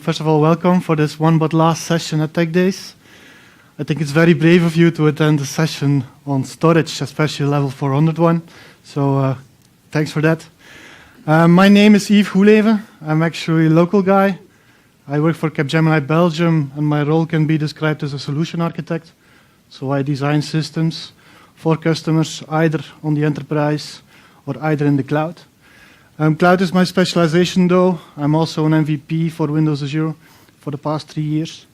First of all, welcome for this one but last session at TechDays. I think it's very brave of you to attend a session on storage, especially level 400 one. So thanks for that. My name is Yves Goeleven. I'm actually a local guy. I work for Capgemini Belgium, and my role can be described as a solution architect. So I design systems for customers either on the enterprise or either in the cloud. Cloud is my specialization though. I'm also an MVP for Windows Azure for the past 3 years.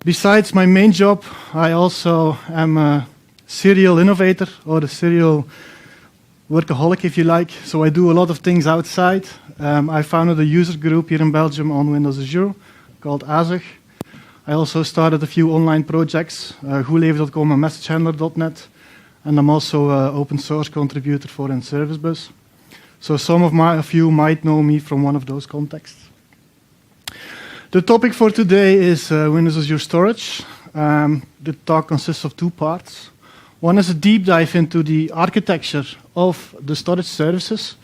Besides my main job, I also am a serial innovator or a serial workaholic if you like. So I do a lot of things outside. I founded a user group here in Belgium on Windows Azure called Azure. I also started a few online projects, goeleven.com and messagehandler.net. And I'm also an open source contributor for Service Bus. So some of you might know me from one of those contexts. The topic for today is Windows Azure Storage. The talk consists of 2 parts. One is a deep dive into the architecture of the storage services.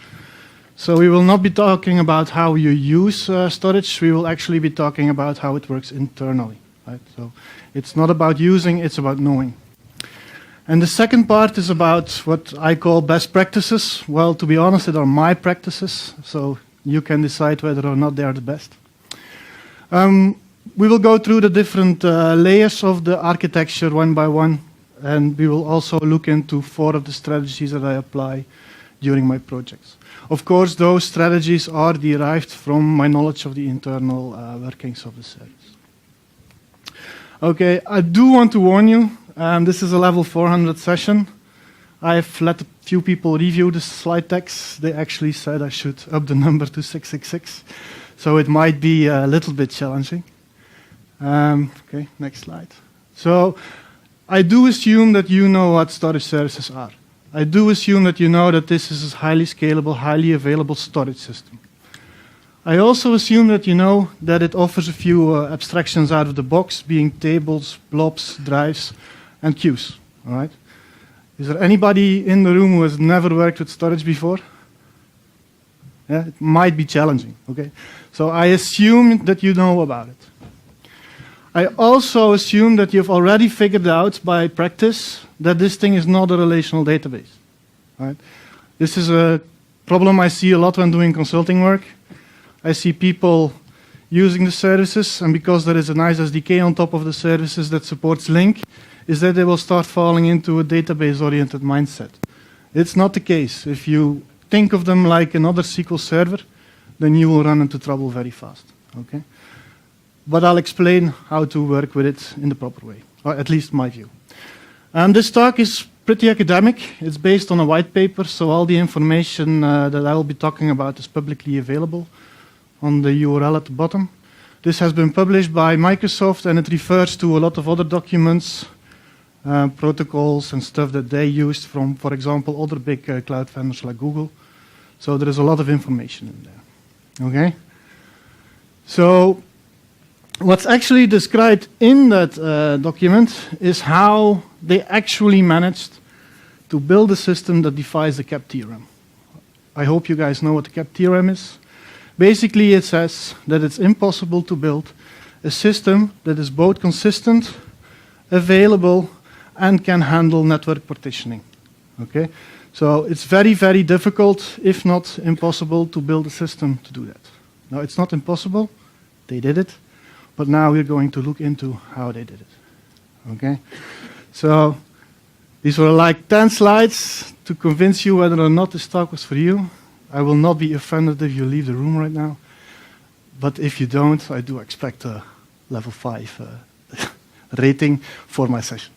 So we will not be talking about how you use storage. We will actually be talking about how it works internally. Right? So it's not about using, it's about knowing. And the second part is about what I call best practices. Well, to be honest, they are my practices, so you can decide whether or not they are the best. We will go through the different layers of the architecture one by one, and we will also look into 4 of the strategies that I apply during my projects. Of course, those strategies are derived from my knowledge of the internal workings of the service. Okay, I do want to warn you. This is a level 400 session. I've let a few people review the slide decks. They actually said I should up the number to 666. So it might be a little bit challenging. Okay, next slide. So I do assume that you know what storage services are. I do assume that you know that this is a highly scalable, highly available storage system. I also assume that you know that it offers a few abstractions out of the box, being tables, blobs, drives, and queues. All right? Is there anybody in the room who has never worked with storage before? Yeah, it might be challenging. Okay, so I assume that you know about it. I also assume that you've already figured out by practice that this thing is not a relational database. Right? This is a problem I see a lot when doing consulting work. I see people using the services, and because there is a nice SDK on top of the services that supports Link, is that they will start falling into a database-oriented mindset. It's not the case. If you think of them like another SQL server, then you will run into trouble very fast. Okay? But I'll explain how to work with it in the proper way, or at least my view. This talk is pretty academic. It's based on a white paper, so all the information that I will be talking about is publicly available on the URL at the bottom. This has been published by Microsoft, and it refers to a lot of other documents, protocols and stuff that they used from, for example, other big cloud vendors like Google. So there is a lot of information in there. Okay? So what's actually described in that document is how they actually managed to build a system that defies the CAP theorem. I hope you guys know what the CAP theorem is. Basically, it says that it's impossible to build a system that is both consistent, available, and can handle network partitioning. Okay? So it's very, very difficult, if not impossible, to build a system to do that. Now, it's not impossible. They did it. But now we're going to look into how they did it. Okay? So these were like 10 slides to convince you whether or not this talk was for you. I will not be offended if you leave the room right now. But if you don't, I do expect a level 5 rating for my session.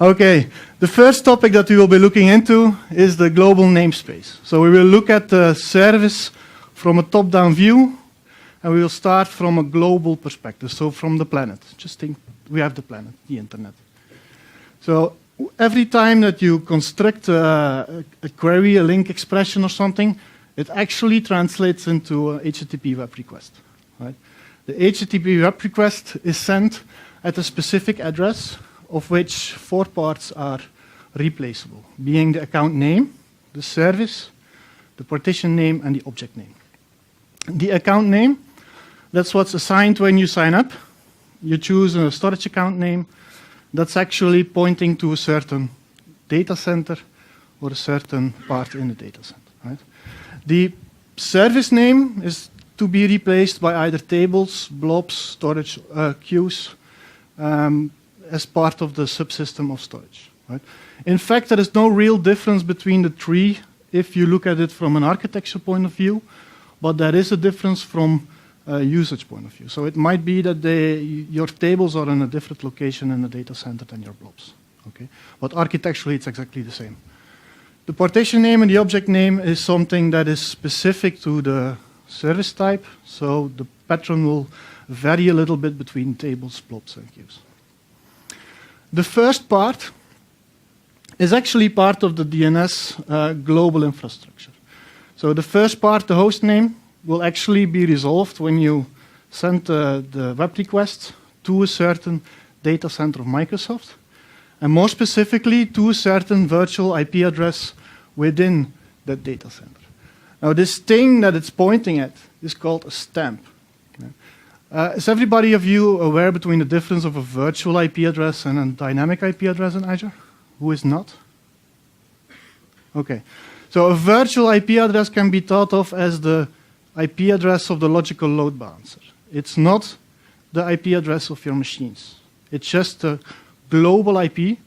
Okay, the first topic that we will be looking into is the global namespace. So we will look at the service from a top-down view, and we will start from a global perspective, so from the planet. Just think, we have the planet, the internet. So every time that you construct a query, a link expression or something, it actually translates into a HTTP web request. Right? The HTTP web request is sent at a specific address, of which 4 parts are replaceable, being the account name, the service, the partition name, and the object name. The account name That's what's assigned when you sign up. You choose a storage account name that's actually pointing to a certain data center or a certain part in the data center. Right? The service name is to be replaced by either tables, blobs, storage queues as part of the subsystem of storage. Right? In fact, there is no real difference between the three if you look at it from an architecture point of view, but there is a difference from a usage point of view. So it might be that your tables are in a different location in the data center than your blobs. Okay? But architecturally, it's exactly the same. The partition name and the object name is something that is specific to the service type, so the pattern will vary a little bit between tables, blobs, and queues. The first part is actually part of the DNS global infrastructure. So the first part, the host name, will actually be resolved when you send the web request to a certain data center of Microsoft, and more specifically to a certain virtual IP address within that data center. Now, this thing that it's pointing at is called a stamp. Is everybody of you aware between the difference of a virtual IP address and a dynamic IP address in Azure? Who is not? Okay. So a virtual IP address can be thought of as the IP address of the logical load balancer. It's not the IP address of your machines. It's just a global IP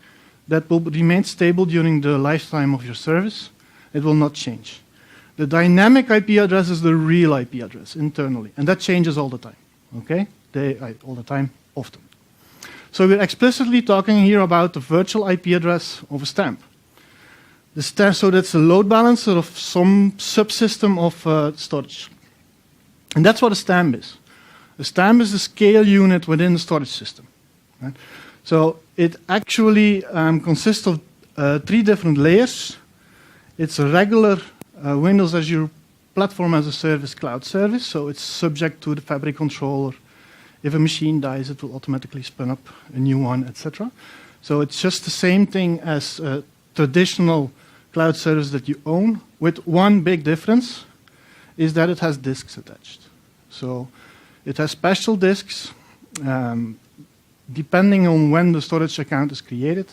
that will remain stable during the lifetime of your service. It will not change. The dynamic IP address is the real IP address internally, and that changes all the time. Okay? All the time, often. So we're explicitly talking here about the virtual IP address of a stamp. So that's a load balancer of some subsystem of storage. And that's what a stamp is. A stamp is a scale unit within the storage system. Right? So it actually consists of 3 different layers. It's a regular Windows Azure Platform as a Service cloud service, so it's subject to the Fabric controller. If a machine dies, it will automatically spin up a new one, etc. So it's just the same thing as a traditional cloud service that you own, with one big difference, is that it has disks attached. So it has special disks, depending on when the storage account is created.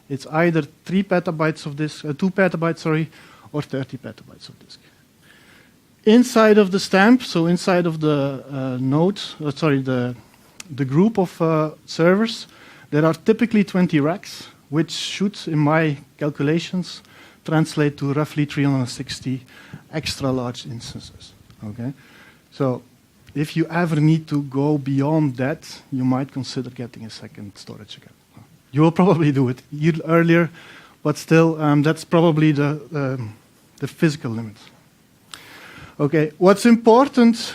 It's either 3 petabytes of disk, 2 petabytes, sorry, or 30 petabytes of disk. Inside of the stamp, so inside of the the group of servers, there are typically 20 racks, which should, in my calculations, translate to roughly 360 extra large instances. Okay, so if you ever need to go beyond that, you might consider getting a second storage account. You will probably do it earlier, but still, that's probably the physical limit. Okay, what's important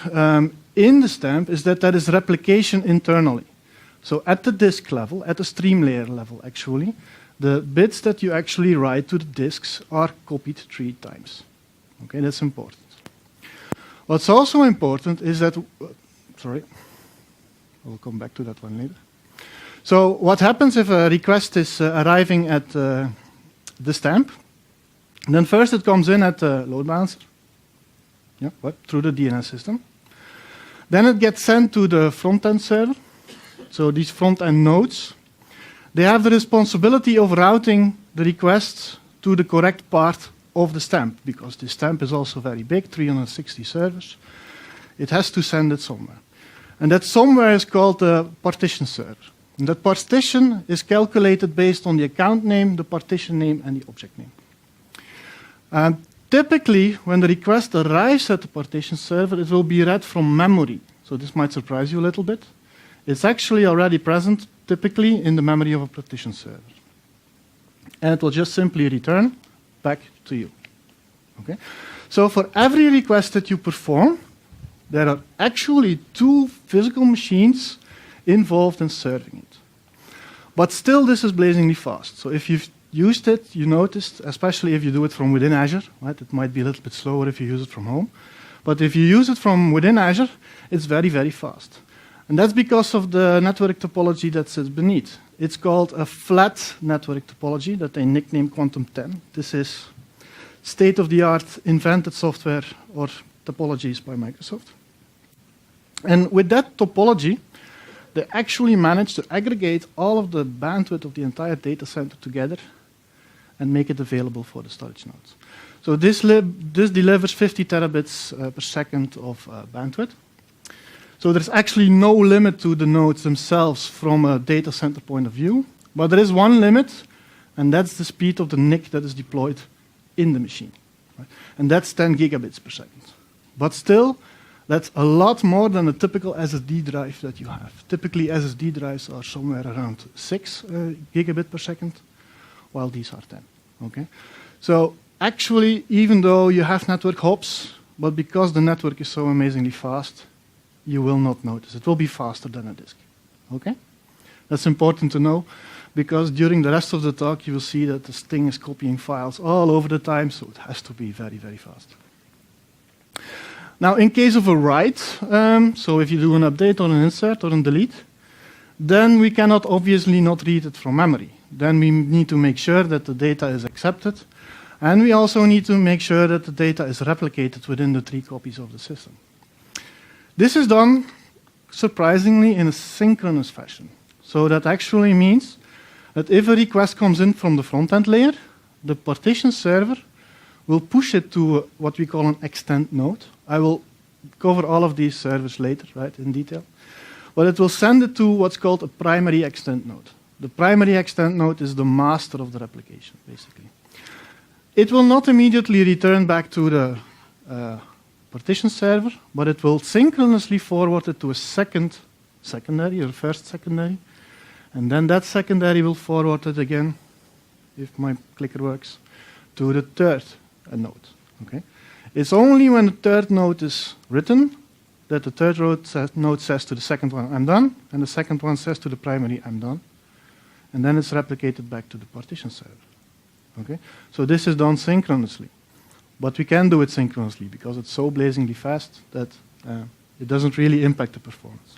in the stamp is that there is replication internally. So at the disk level, at the stream layer level actually, the bits that you actually write to the disks are copied 3 times. Okay, that's important. What's also important is that, sorry, I'll come back to that one later. So what happens if a request is arriving at the stamp? Then first it comes in at the load balancer. Yeah, through the DNS system. Then it gets sent to the front-end server. So these front-end nodes, they have the responsibility of routing the requests to the correct part of the stamp, because the stamp is also very big, 360 servers. It has to send it somewhere. And that somewhere is called the partition server. And that partition is calculated based on the account name, the partition name, and the object name. And typically, when the request arrives at the partition server, it will be read from memory. So this might surprise you a little bit. It's actually already present, typically, in the memory of a partition server. And it will just simply return back to you. Okay? So for every request that you perform, there are actually 2 physical machines involved in serving it. But still, this is blazingly fast. So if you've used it, you noticed, especially if you do it from within Azure, right? It might be a little bit slower if you use it from home. But if you use it from within Azure, it's very, very fast. And that's because of the network topology that sits beneath. It's called a flat network topology that they nickname Quantum 10. This is state-of-the-art invented software or topologies by Microsoft. And with that topology, they actually managed to aggregate all of the bandwidth of the entire data center together and make it available for the storage nodes. So this delivers 50 terabits per second of bandwidth. So there's actually no limit to the nodes themselves from a data center point of view, but there is one limit, and that's the speed of the NIC that is deployed in the machine. Right? And that's 10 gigabits per second. But still, that's a lot more than a typical SSD drive that you have. Typically, SSD drives are somewhere around 6 gigabit per second, while these are 10. Okay? So actually, even though you have network hops, but because the network is so amazingly fast, you will not notice. It will be faster than a disk. Okay? That's important to know, because during the rest of the talk, you will see that this thing is copying files all over the time, so it has to be very, very fast. Now, in case of a write, so if you do an update or an insert or a delete, then we cannot obviously not read it from memory. Then we need to make sure that the data is accepted, and we also need to make sure that the data is replicated within the 3 copies of the system. This is done, surprisingly, in a synchronous fashion. So that actually means that if a request comes in from the front-end layer, the partition server will push it to what we call an extend node. I will cover all of these servers later, right, in detail. But it will send it to what's called a primary extend node. The primary extend node is the master of the replication, basically. It will not immediately return back to the partition server, but it will synchronously forward it to a secondary, or first secondary, and then that secondary will forward it again, if my clicker works, to the third node. Okay? It's only when the third node is written that the third node says to the second one, I'm done, and the second one says to the primary, I'm done, and then it's replicated back to the partition server. Okay? So this is done synchronously. But we can do it synchronously because it's so blazingly fast that it doesn't really impact the performance.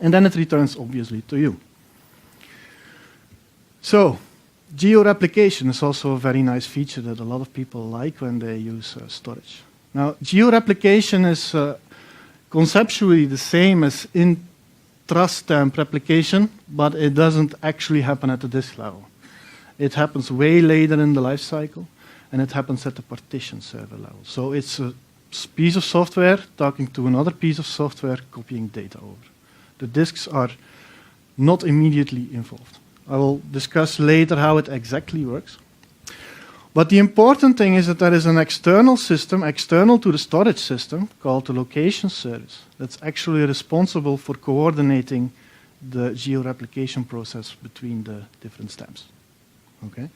And then it returns, obviously, to you. So, geo-replication is also a very nice feature that a lot of people like when they use storage. Now, geo-replication is conceptually the same as intra-stamp replication, but it doesn't actually happen at the disk level. It happens way later in the life cycle, and it happens at the partition server level. So it's a piece of software talking to another piece of software copying data over. The disks are not immediately involved. I will discuss later how it exactly works. But the important thing is that there is an external system, external to the storage system, called the location service, that's actually responsible for coordinating the geo-replication process between the different stamps. Okay?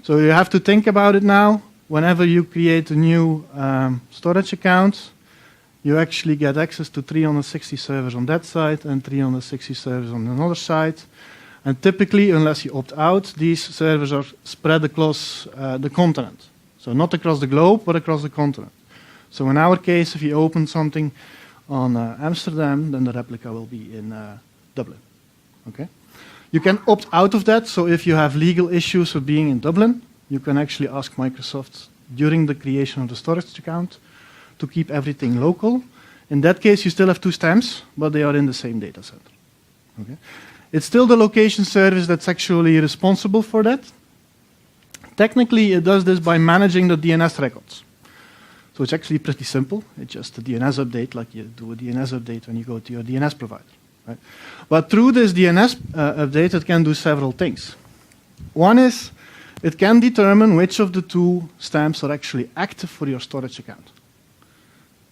So you have to think about it now. Whenever you create a new storage account, you actually get access to 360 servers on that side and 360 servers on another side. And typically, unless you opt out, these servers are spread across the continent. So not across the globe, but across the continent. So in our case, if you open something on Amsterdam, then the replica will be in Dublin. Okay? You can opt out of that, so if you have legal issues with being in Dublin, you can actually ask Microsoft during the creation of the storage account to keep everything local. In that case, you still have 2 stamps, but they are in the same data center. Okay? It's still the location service that's actually responsible for that. Technically, it does this by managing the DNS records. So it's actually pretty simple. It's just a DNS update, like you do a DNS update when you go to your DNS provider. Right? But through this DNS update, it can do several things. One is, it can determine which of the 2 stamps are actually active for your storage account.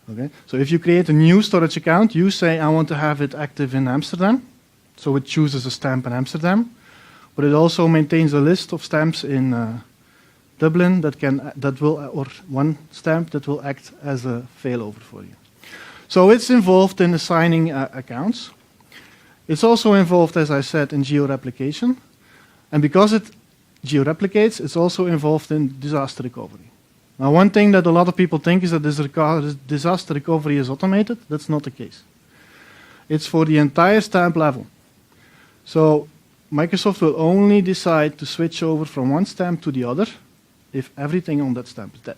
Okay? So if you create a new storage account, you say, I want to have it active in Amsterdam. So it chooses a stamp in Amsterdam. But it also maintains a list of stamps in Dublin or one stamp that will act as a failover for you. So it's involved in assigning accounts. It's also involved, as I said, in geo-replication. And because it geo-replicates, it's also involved in disaster recovery. Now, one thing that a lot of people think is that disaster recovery is automated. That's not the case. It's for the entire stamp level. So Microsoft will only decide to switch over from one stamp to the other if everything on that stamp is dead.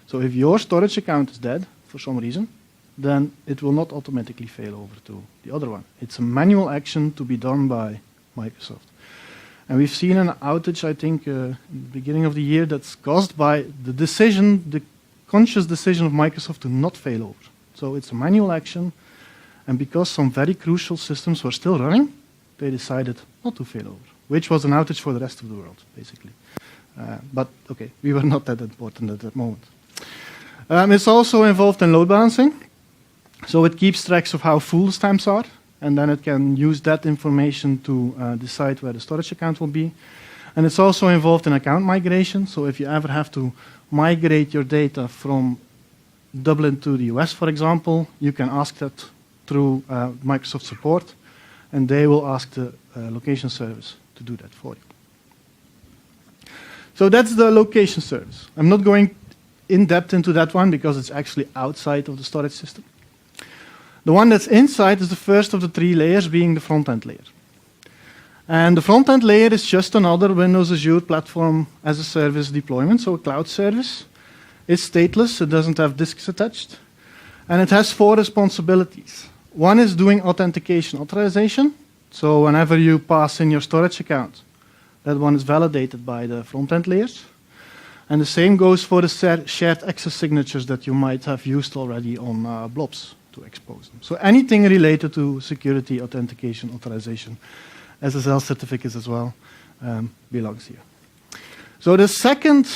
So if your storage account is dead for some reason, then it will not automatically fail over to the other one. It's a manual action to be done by Microsoft. And we've seen an outage, I think, in the beginning of the year that's caused by the conscious decision of Microsoft to not fail over. So it's a manual action, and because some very crucial systems were still running, they decided not to fail over, which was an outage for the rest of the world, basically. But okay, we were not that important at that moment. It's also involved in load balancing. So it keeps tracks of how full the stamps are, and then it can use that information to decide where the storage account will be. And it's also involved in account migration. So if you ever have to migrate your data from Dublin to the US, for example, you can ask that through Microsoft support, and they will ask the location service to do that for you. So that's the location service. I'm not going in depth into that one because it's actually outside of the storage system. The one that's inside is the first of the three layers, being the front-end layer. And the front-end layer is just another Windows Azure platform as a service deployment, so a cloud service. It's stateless, it doesn't have disks attached, and it has 4 responsibilities. One is doing authentication authorization, so whenever you pass in your storage account, that one is validated by the front-end layers. And the same goes for the shared access signatures that you might have used already on blobs to expose them. So anything related to security, authentication, authorization, SSL certificates as well, belongs here. So the second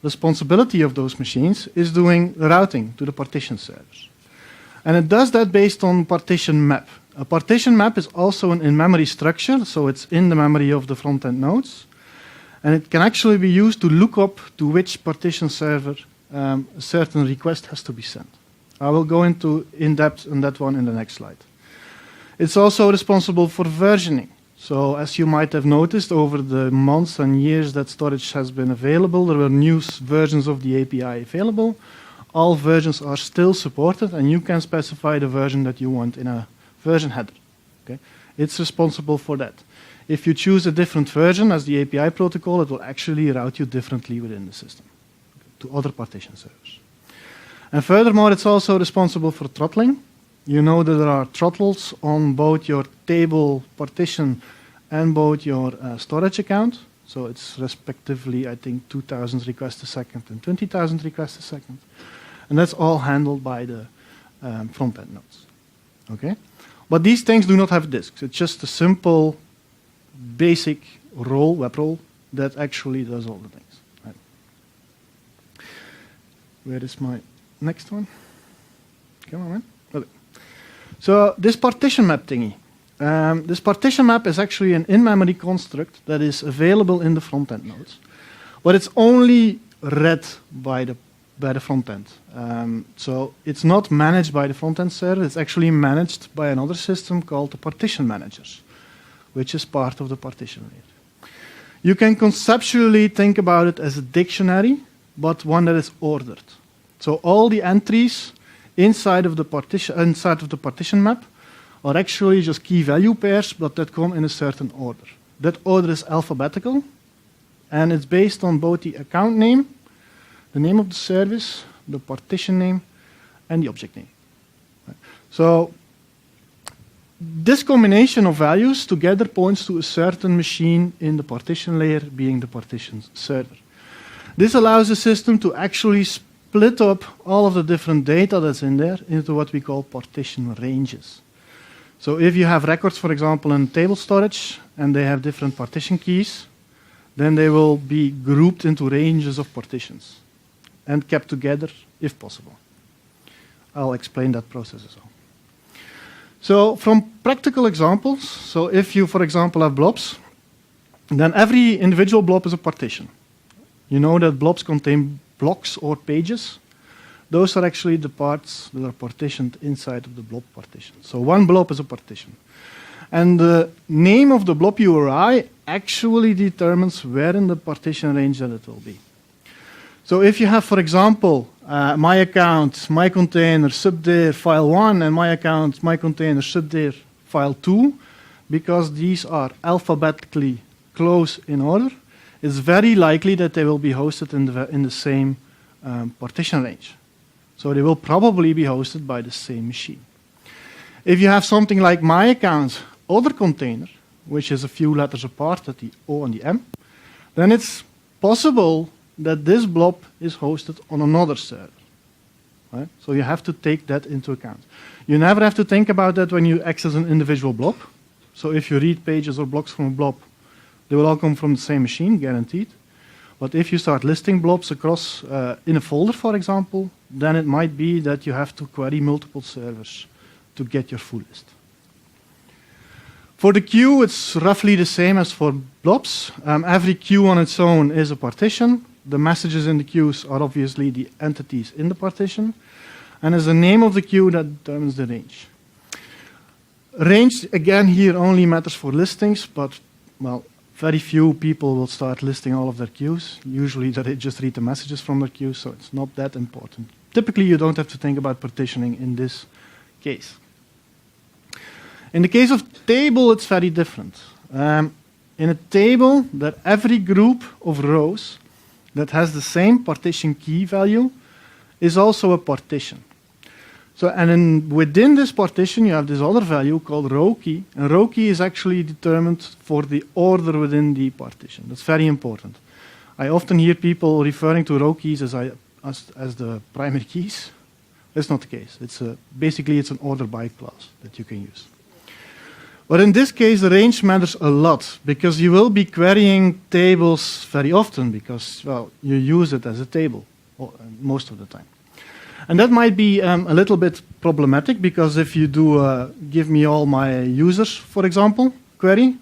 responsibility of those machines is doing the routing to the partition servers. And it does that based on partition map. A partition map is also an in-memory structure, so it's in the memory of the front-end nodes. And it can actually be used to look up to which partition server a certain request has to be sent. I will go into in-depth on that one in the next slide. It's also responsible for versioning. So as you might have noticed, over the months and years that storage has been available, there were new versions of the API available. All versions are still supported, and you can specify the version that you want in a version header. Okay? It's responsible for that. If you choose a different version as the API protocol, it will actually route you differently within the system to other partition servers. And furthermore, it's also responsible for throttling. You know that there are throttles on both your table partition and both your storage account. So it's respectively, I think, 2,000 requests a second and 20,000 requests a second. And that's all handled by the front-end nodes. Okay? But these things do not have disks. It's just a simple, basic role, web role, that actually does all the things. Right. Where is my next one? Come on, man. Okay. So this partition map thingy. This partition map is actually an in-memory construct that is available in the front-end nodes. But it's only read by the front end. So it's not managed by the front-end server. It's actually managed by another system called the partition managers, which is part of the partition layer. You can conceptually think about it as a dictionary, but one that is ordered. So all the entries inside of the partition map are actually just key value pairs, but that come in a certain order. That order is alphabetical, and it's based on both the account name, the name of the service, the partition name, and the object name. So this combination of values together points to a certain machine in the partition layer, being the partition server. This allows the system to actually split up all of the different data that's in there into what we call partition ranges. So if you have records, for example, in table storage, and they have different partition keys, then they will be grouped into ranges of partitions and kept together if possible. I'll explain that process as well. So from practical examples, so if you, for example, have blobs, then every individual blob is a partition. You know that blobs contain blocks or pages. Those are actually the parts that are partitioned inside of the blob partition. So one blob is a partition. And the name of the blob URI actually determines where in the partition range that it will be. So if you have, for example, my account, my container, subdir, file 1, and my account, my container, subdir, file 2, because these are alphabetically close in order, it's very likely that they will be hosted in the same partition range. So they will probably be hosted by the same machine. If you have something like my account, other container, which is a few letters apart at the O and the M, then it's possible that this blob is hosted on another server. Right? So you have to take that into account. You never have to think about that when you access an individual blob. So if you read pages or blocks from a blob, they will all come from the same machine, guaranteed. But if you start listing blobs across in a folder, for example, then it might be that you have to query multiple servers to get your full list. For the queue, it's roughly the same as for blobs. Every queue on its own is a partition. The messages in the queues are obviously the entities in the partition. And as the name of the queue, that determines the range. Range, again, here only matters for listings, but, well, very few people will start listing all of their queues. Usually they just read the messages from their queues, so it's not that important. Typically, you don't have to think about partitioning in this case. In the case of table, it's very different. In a table, that every group of rows that has the same partition key value is also a partition. So, and within this partition, you have this other value called row key, and row key is actually determined for the order within the partition. That's very important. I often hear people referring to row keys as the primary keys. That's not the case. Basically, it's an order by class that you can use. But in this case, the range matters a lot because you will be querying tables very often because, well, you use it as a table most of the time. And that might be a little bit problematic because if you do give me all my users, for example, query,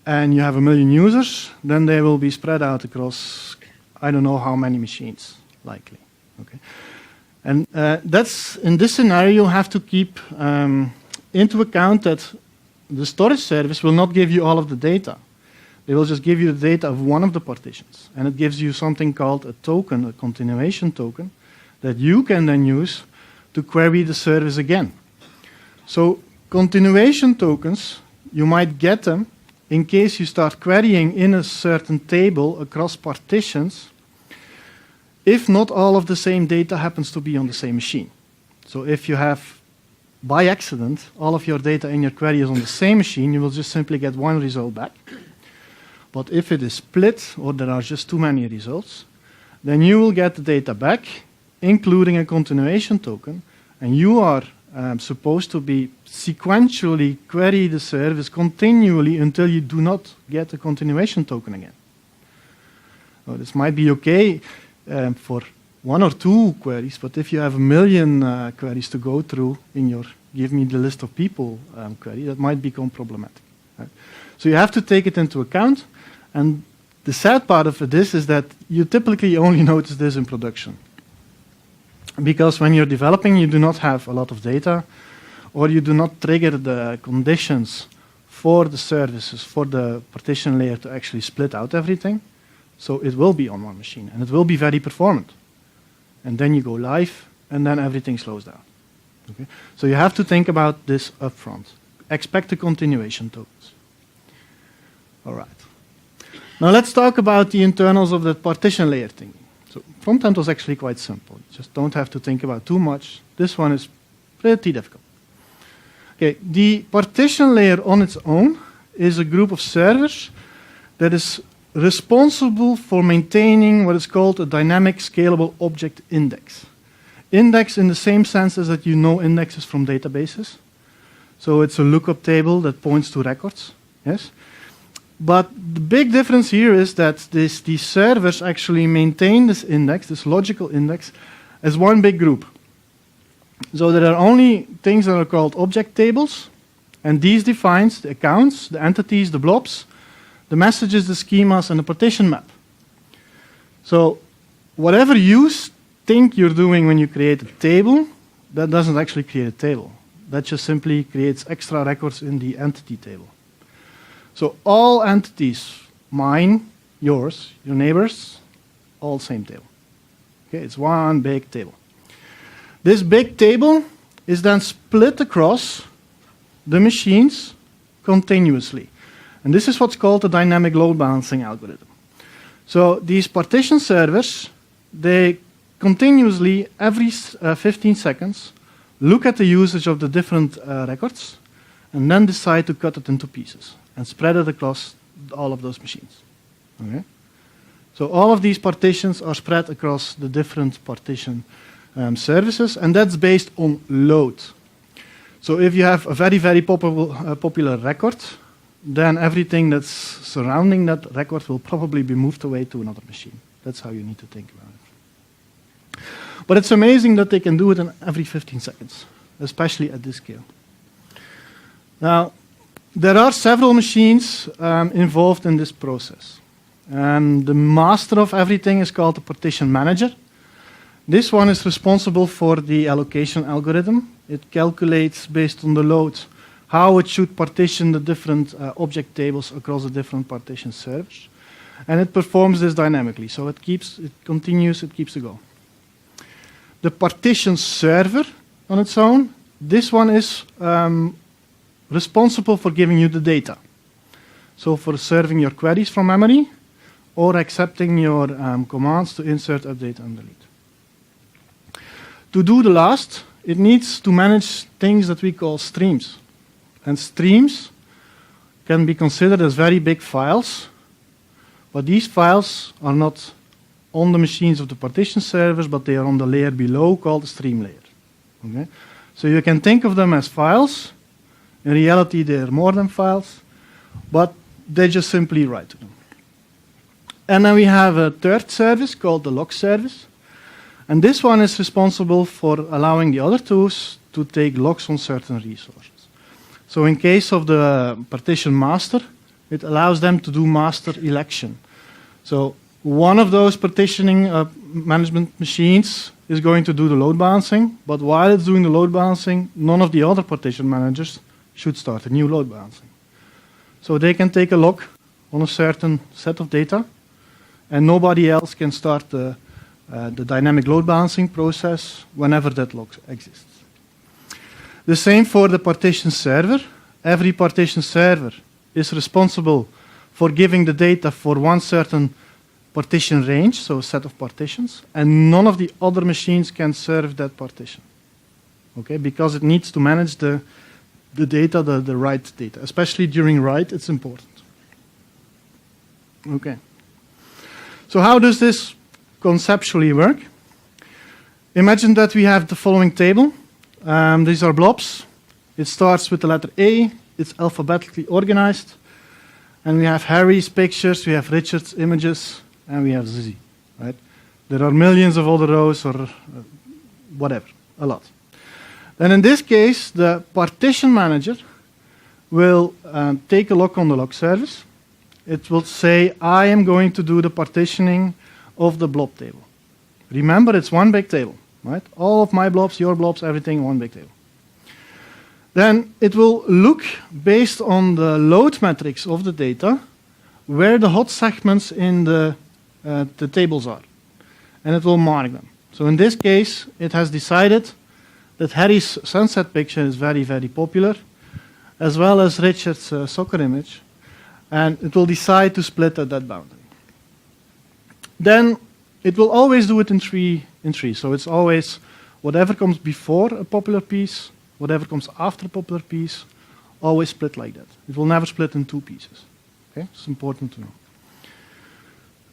and you have 1 million users, then they will be spread out across I don't know how many machines, likely. Okay. And that's in this scenario, you have to keep into account that the storage service will not give you all of the data. They will just give you the data of one of the partitions. And it gives you something called a token, a continuation token, that you can then use to query the service again. So continuation tokens, you might get them in case you start querying in a certain table across partitions, if not all of the same data happens to be on the same machine. So if you have, by accident, all of your data in your query is on the same machine, you will just simply get one result back. But if it is split, or there are just too many results, then you will get the data back, including a continuation token, and you are supposed to be sequentially query the service continually until you do not get a continuation token again. Well, this might be okay for 1 or 2 queries, but if you have 1 million queries to go through in your give me the list of people query, that might become problematic. Right? So you have to take it into account, and the sad part of this is that you typically only notice this in production. Because when you're developing, you do not have a lot of data, or you do not trigger the conditions for the services, for the partition layer to actually split out everything. So it will be on one machine, and it will be very performant. And then you go live, and then everything slows down. Okay? So you have to think about this upfront. Expect the continuation tokens. All right. Now let's talk about the internals of the partition layer thing. So front-end was actually quite simple. You just don't have to think about too much. This one is pretty difficult. Okay, the partition layer on its own is a group of servers that is responsible for maintaining what is called a dynamic scalable object index. Index in the same sense as that you know indexes from databases. So it's a lookup table that points to records. Yes. But the big difference here is that these servers actually maintain this index, this logical index, as one big group. So there are only things that are called object tables, and these defines the accounts, the entities, the blobs, the messages, the schemas, and the partition map. So whatever you think you're doing when you create a table, that doesn't actually create a table. That just simply creates extra records in the entity table. So all entities, mine, yours, your neighbors, all same table. Okay, it's one big table. This big table is then split across the machines continuously. And this is what's called the dynamic load balancing algorithm. So these partition servers, they continuously, every 15 seconds, look at the usage of the different records, and then decide to cut it into pieces and spread it across all of those machines. Okay? So all of these partitions are spread across the different partition services, and that's based on load. So if you have a very, very popular record, then everything that's surrounding that record will probably be moved away to another machine. That's how you need to think about it. But it's amazing that they can do it in every 15 seconds, especially at this scale. Now, there are several machines involved in this process. The master of everything is called the partition manager. This one is responsible for the allocation algorithm. It calculates based on the load how it should partition the different object tables across the different partition servers. And it performs this dynamically. So it keeps the goal. The partition server on its own, this one is responsible for giving you the data. So for serving your queries from memory or accepting your commands to insert, update, and delete. To do the last, it needs to manage things that we call streams. And streams can be considered as very big files, but these files are not on the machines of the partition servers, but they are on the layer below called the stream layer. Okay? So you can think of them as files. In reality, they are more than files, but they just simply write to them. And then we have a third service called the log service. And this one is responsible for allowing the other tools to take logs on certain resources. So in case of the partition master, it allows them to do master election. So one of those partitioning management machines is going to do the load balancing, but while it's doing the load balancing, none of the other partition managers should start a new load balancing. So they can take a log on a certain set of data, and nobody else can start the dynamic load balancing process whenever that log exists. The same for the partition server. Every partition server is responsible for giving the data for one certain partition range, so a set of partitions, and none of the other machines can serve that partition. Okay, because it needs to manage the data, the write data. Especially during write, it's important. Okay. So how does this conceptually work? Imagine that we have the following table. These are blobs. It starts with the letter A. It's alphabetically organized. And we have Harry's pictures, we have Richard's images, and we have Z. Right? There are millions of other rows or whatever, a lot. Then in this case, the partition manager will take a look on the log service. It will say, I am going to do the partitioning of the blob table. Remember, it's one big table. Right? All of my blobs, your blobs, everything, one big table. Then it will look, based on the load metrics of the data, where the hot segments in the tables are. And it will mark them. So in this case, it has decided that Harry's sunset picture is very, very popular, as well as Richard's soccer image. And it will decide to split at that boundary. Then it will always do it in three. So it's always whatever comes before a popular piece, whatever comes after a popular piece, always split like that. It will never split in two pieces. Okay? It's important to know.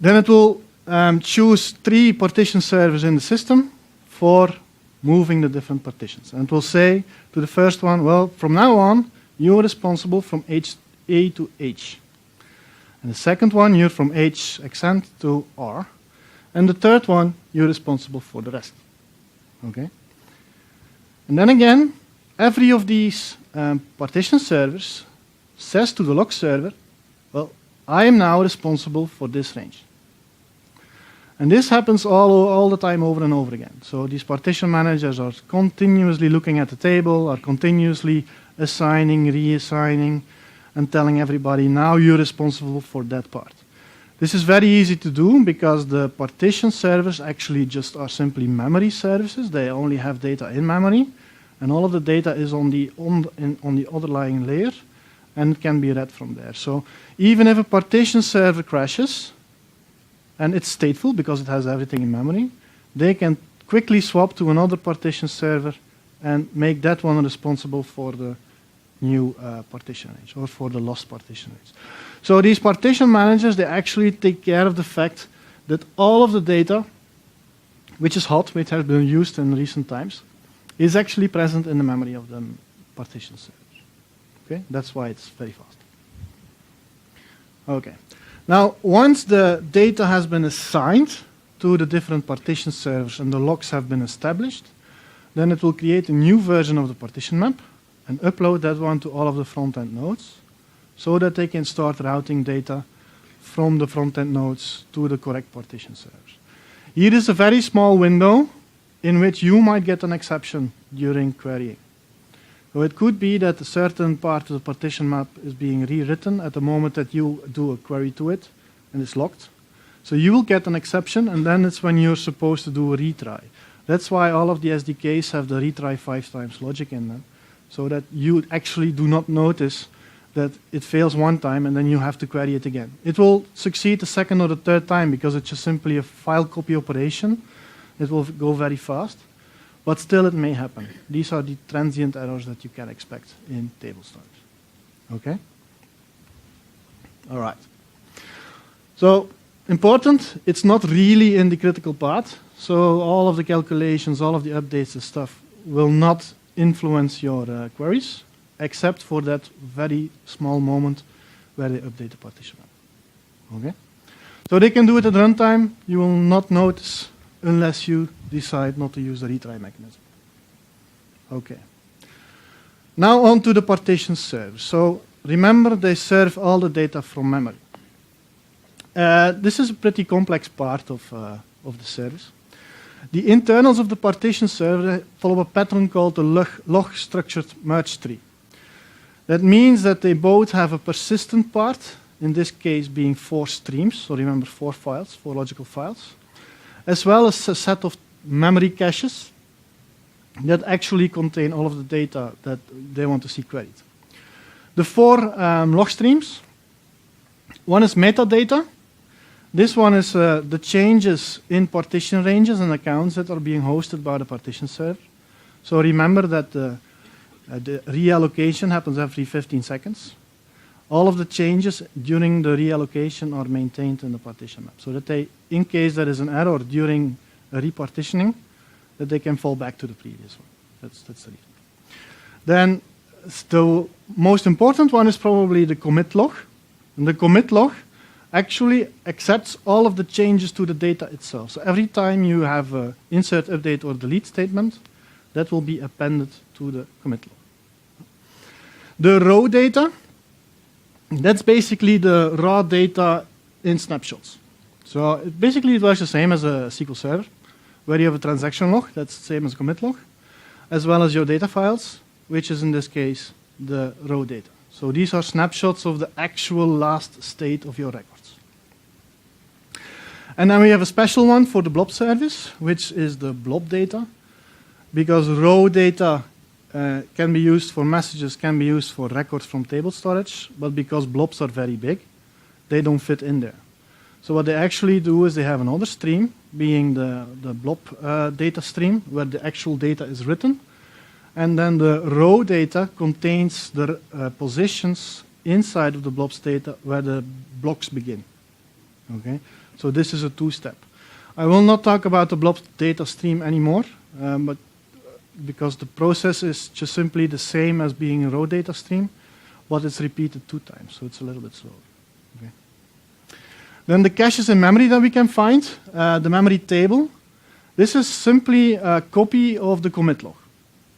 Then it will choose 3 partition servers in the system for moving the different partitions. And it will say to the first one, well, from now on, you're responsible from A to H. And the second one, you're from H accent to R. And the third one, you're responsible for the rest. Okay? And then again, every of these partition servers says to the log server, well, I am now responsible for this range. And this happens all the time over and over again. So these partition managers are continuously looking at the table, are continuously assigning, reassigning, and telling everybody, now you're responsible for that part. This is very easy to do because the partition servers actually just are simply memory services. They only have data in memory, and all of the data is on the underlying layer, and it can be read from there. So even if a partition server crashes, and it's stateful because it has everything in memory, they can quickly swap to another partition server and make that one responsible for the new partition range or for the lost partition range. So these partition managers, they actually take care of the fact that all of the data, which is hot, which has been used in recent times, is actually present in the memory of the partition servers. Okay, that's why it's very fast. Okay, now once the data has been assigned to the different partition servers and the logs have been established, then it will create a new version of the partition map and upload that one to all of the front-end nodes so that they can start routing data from the front-end nodes to the correct partition servers. Here is a very small window in which you might get an exception during querying. So it could be that a certain part of the partition map is being rewritten at the moment that you do a query to it and it's locked. So you will get an exception, and then it's when you're supposed to do a retry. That's why all of the SDKs have the retry 5 times logic in them, so that you actually do not notice that it fails one time and then you have to query it again. It will succeed the second or the third time because it's just simply a file copy operation. It will go very fast, but still it may happen. These are the transient errors that you can expect in table storage. Okay? All right. So important, it's not really in the critical path. So all of the calculations, all of the updates and stuff will not influence your queries, except for that very small moment where they update the partition map. Okay? So they can do it at runtime. You will not notice unless you decide not to use the retry mechanism. Okay. Now on to the partition servers. So remember, they serve all the data from memory. This is a pretty complex part of the service. The internals of the partition server follow a pattern called the log structured merge tree. That means that they both have a persistent part, in this case being 4 streams, so remember 4 files, 4 logical files, as well as a set of memory caches that actually contain all of the data that they want to see queried. The 4 log streams, one is metadata. This one is the changes in partition ranges and accounts that are being hosted by the partition server. So remember that the reallocation happens every 15 seconds. All of the changes during the reallocation are maintained in the partition map, so that they, in case there is an error during a repartitioning, that they can fall back to the previous one. That's the reason. Then the most important one is probably the commit log. And the commit log actually accepts all of the changes to the data itself. So every time you have an insert, update, or delete statement, that will be appended to the commit log. The raw data, that's basically the raw data in snapshots. So basically it works the same as a SQL Server, where you have a transaction log, that's the same as a commit log, as well as your data files, which is in this case the raw data. So these are snapshots of the actual last state of your records. And then we have a special one for the blob service, which is the blob data, because raw data can be used for messages, can be used for records from table storage, but because blobs are very big, they don't fit in there. So what they actually do is they have another stream, being the blob data stream, where the actual data is written, and then the raw data contains the positions inside of the blob's data where the blocks begin. Okay? So this is a 2-step. I will not talk about the blob data stream anymore, but because the process is just simply the same as being a raw data stream, but it's repeated 2 times, so it's a little bit slower. Okay. Then the caches in memory that we can find, the memory table. This is simply a copy of the commit log.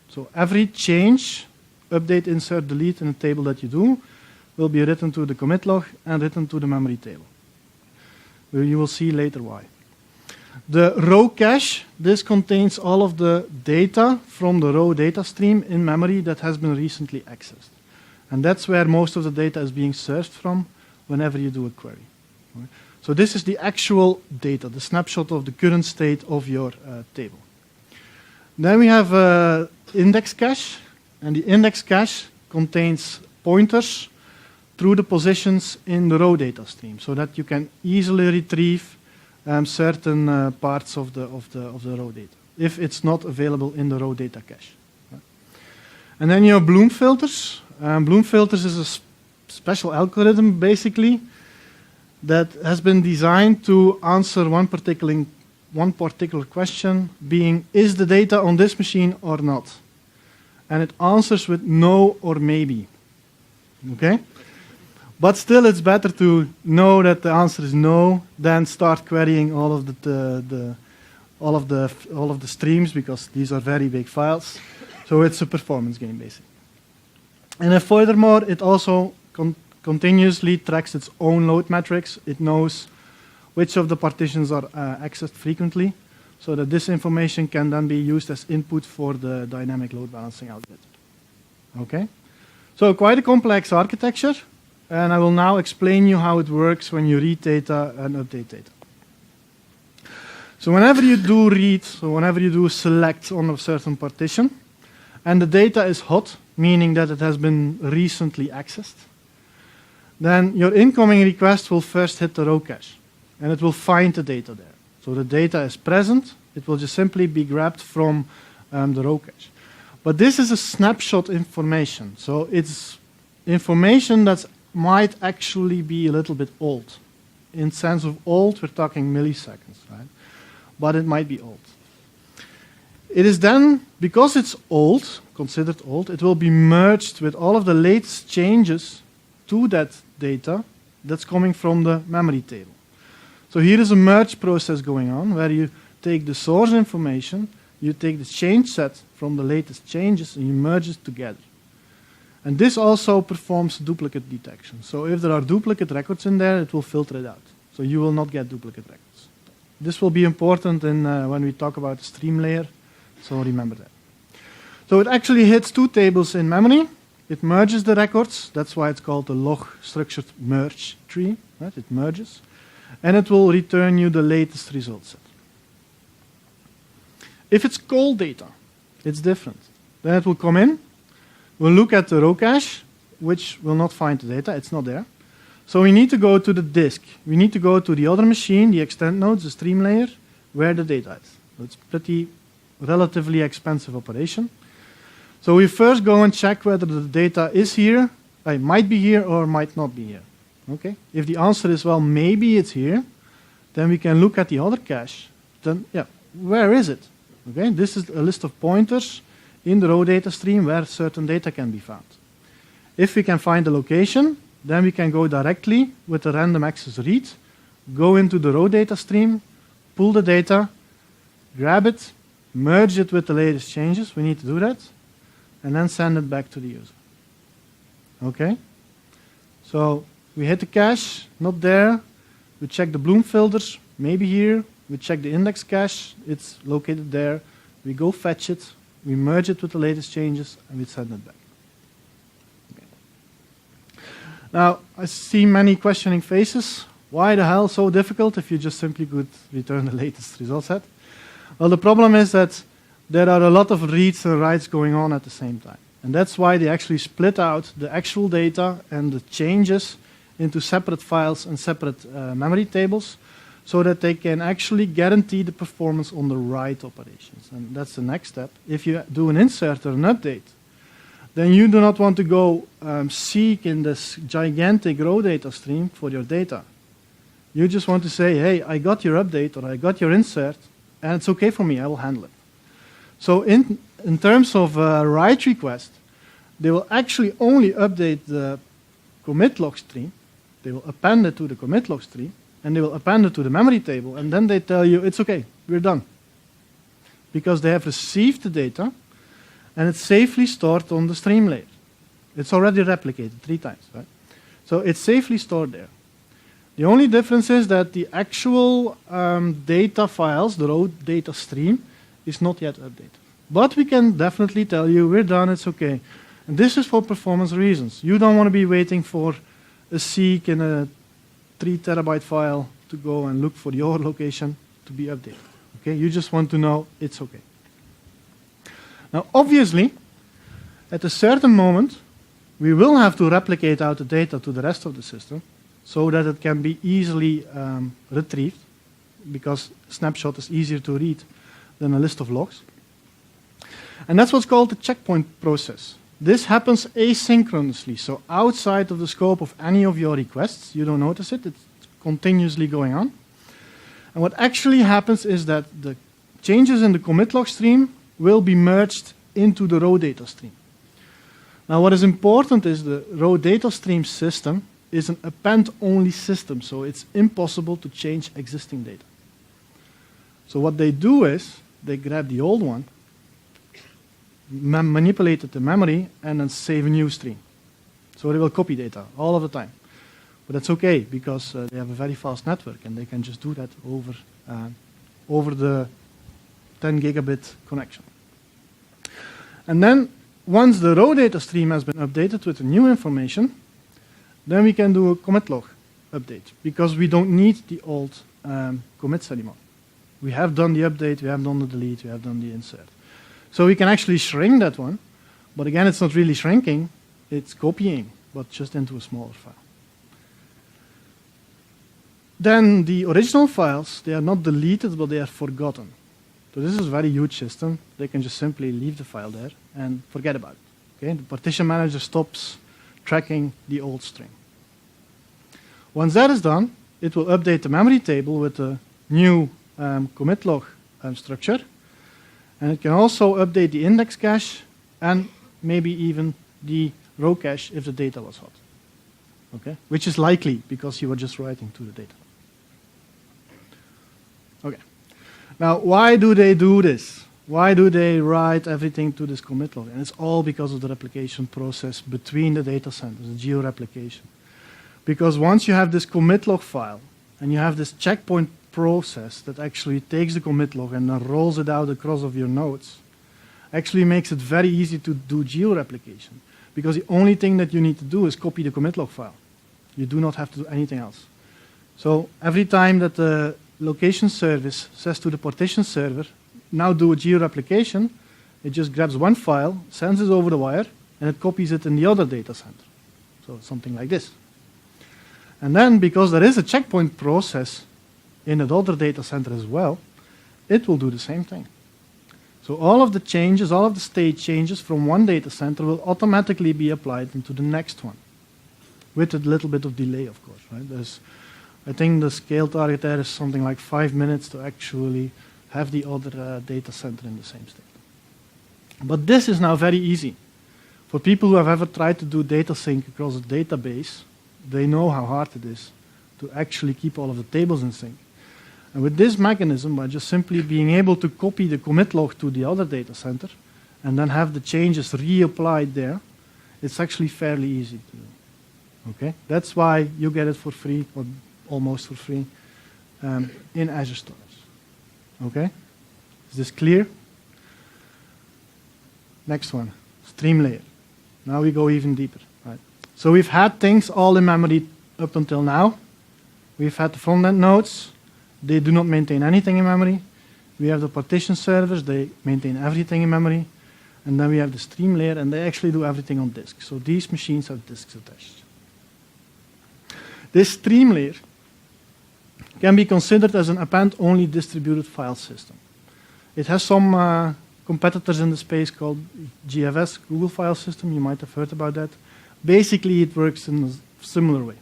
So every change, update, insert, delete in the table that you do will be written to the commit log and written to the memory table. You will see later why. The raw cache, this contains all of the data from the raw data stream in memory that has been recently accessed. And that's where most of the data is being served from whenever you do a query. So this is the actual data, the snapshot of the current state of your table. Then we have index cache, and the index cache contains pointers through the positions in the raw data stream, so that you can easily retrieve certain parts of the raw data, if it's not available in the raw data cache. And then you have Bloom filters. Bloom filters is a special algorithm, basically, that has been designed to answer one particular question, being, is the data on this machine or not? And it answers with no or maybe. Okay? But still, it's better to know that the answer is no than start querying all of the streams, because these are very big files. So it's a performance game, basically. And then furthermore, it also continuously tracks its own load metrics. It knows which of the partitions are accessed frequently, so that this information can then be used as input for the dynamic load balancing algorithm. Okay? So quite a complex architecture, and I will now explain you how it works when you read data and update data. So whenever you do read, so whenever you do select on a certain partition, and the data is hot, meaning that it has been recently accessed, then your incoming request will first hit the raw cache, and it will find the data there. So the data is present, it will just simply be grabbed from the raw cache. But this is a snapshot information, so it's information that might actually be a little bit old. In sense of old, we're talking milliseconds, right? But it might be old. It is then, because it's old, considered old, it will be merged with all of the latest changes to that data that's coming from the memory table. So here is a merge process going on, where you take the source information, you take the change set from the latest changes, and you merge it together. And this also performs duplicate detection. So if there are duplicate records in there, it will filter it out. So you will not get duplicate records. This will be important when we talk about the stream layer. So remember that. So it actually hits two tables in memory. It merges the records. That's why it's called the log structured merge tree. Right? It merges. And it will return you the latest result set. If it's cold data, it's different. Then it will come in. We'll look at the raw cache, which will not find the data. It's not there. So we need to go to the disk. We need to go to the other machine, the extend nodes, the stream layer, where the data is. So it's pretty relatively expensive operation. So we first go and check whether the data is here, might be here or might not be here. Okay? If the answer is, well, maybe it's here, then we can look at the other cache. Then, yeah, where is it? Okay? This is a list of pointers in the raw data stream where certain data can be found. If we can find the location, then we can go directly with the random access read, go into the raw data stream, pull the data, grab it, merge it with the latest changes. We need to do that, and then send it back to the user. Okay? So we hit the cache, not there. We check the Bloom filters, maybe here. We check the index cache, it's located there. We go fetch it, we merge it with the latest changes, and we send it back. Okay. Now, I see many questioning faces. Why the hell so difficult if you just simply could return the latest result set? Well, the problem is that there are a lot of reads and writes going on at the same time. And that's why they actually split out the actual data and the changes into separate files and separate memory tables, so that they can actually guarantee the performance on the write operations. And that's the next step. If you do an insert or an update, then you do not want to go seek in this gigantic raw data stream for your data. You just want to say, hey, I got your update or I got your insert, and it's okay for me, I will handle it. So in terms of write request, they will actually only update the commit log stream. They will append it to the commit log stream, and they will append it to the memory table, and then they tell you, it's okay, we're done. Because they have received the data, and it's safely stored on the stream layer. It's already replicated 3 times, right? So it's safely stored there. The only difference is that the actual data files, the raw data stream, is not yet updated. But we can definitely tell you, we're done, it's okay. And this is for performance reasons. You don't want to be waiting for a seek in a 3 terabyte file to go and look for your location to be updated. Okay? You just want to know it's okay. Now, obviously, at a certain moment, we will have to replicate out the data to the rest of the system so that it can be easily retrieved because snapshot is easier to read than a list of logs. And that's what's called the checkpoint process. This happens asynchronously, so outside of the scope of any of your requests. You don't notice it, it's continuously going on. And what actually happens is that the changes in the commit log stream will be merged into the raw data stream. Now what is important is the raw data stream system is an append-only system, so it's impossible to change existing data. So what they do is they grab the old one, manipulate it to memory, and then save a new stream. So they will copy data all of the time. But that's okay, because they have a very fast network, and they can just do that over the 10 gigabit connection. And then, once the raw data stream has been updated with the new information, then we can do a commit log update, because we don't need the old commits anymore. We have done the update, we have done the delete, we have done the insert. So we can actually shrink that one, but again, it's not really shrinking, it's copying, but just into a smaller file. Then the original files, they are not deleted, but they are forgotten. So this is a very huge system. They can just simply leave the file there and forget about it. Okay? The partition manager stops tracking the old string. Once that is done, it will update the memory table with the new commit log structure. And it can also update the index cache and maybe even the row cache if the data was hot. Okay? Which is likely because you were just writing to the data. Okay. Now, why do they do this? Why do they write everything to this commit log? And it's all because of the replication process between the data centers, the geo-replication. Because once you have this commit log file, and you have this checkpoint process that actually takes the commit log and then rolls it out across of your nodes, actually makes it very easy to do geo-replication. Because the only thing that you need to do is copy the commit log file. You do not have to do anything else. So every time that the location service says to the partition server, now do a geo-replication, it just grabs one file, sends it over the wire, and it copies it in the other data center. So something like this. And then, because there is a checkpoint process in the other data center as well, it will do the same thing. So all of the changes, all of the state changes from one data center will automatically be applied into the next one, with a little bit of delay, of course. Right? I think the scale target there is something like 5 minutes to actually have the other data center in the same state. But this is now very easy. For people who have ever tried to do data sync across a database, they know how hard it is to actually keep all of the tables in sync. And with this mechanism, by just simply being able to copy the commit log to the other data center and then have the changes reapplied there, it's actually fairly easy to do. Okay? That's why you get it for free, or almost for free, in Azure Storage. Okay? Is this clear? Next one, stream layer. Now we go even deeper. Right? So we've had things all in memory up until now. We've had the front-end nodes. They do not maintain anything in memory. We have the partition servers. They maintain everything in memory. And then we have the stream layer, and they actually do everything on disk. So these machines have disks attached. This stream layer can be considered as an append-only distributed file system. It has some competitors in the space called GFS, Google File System. You might have heard about that. Basically, it works in a similar way.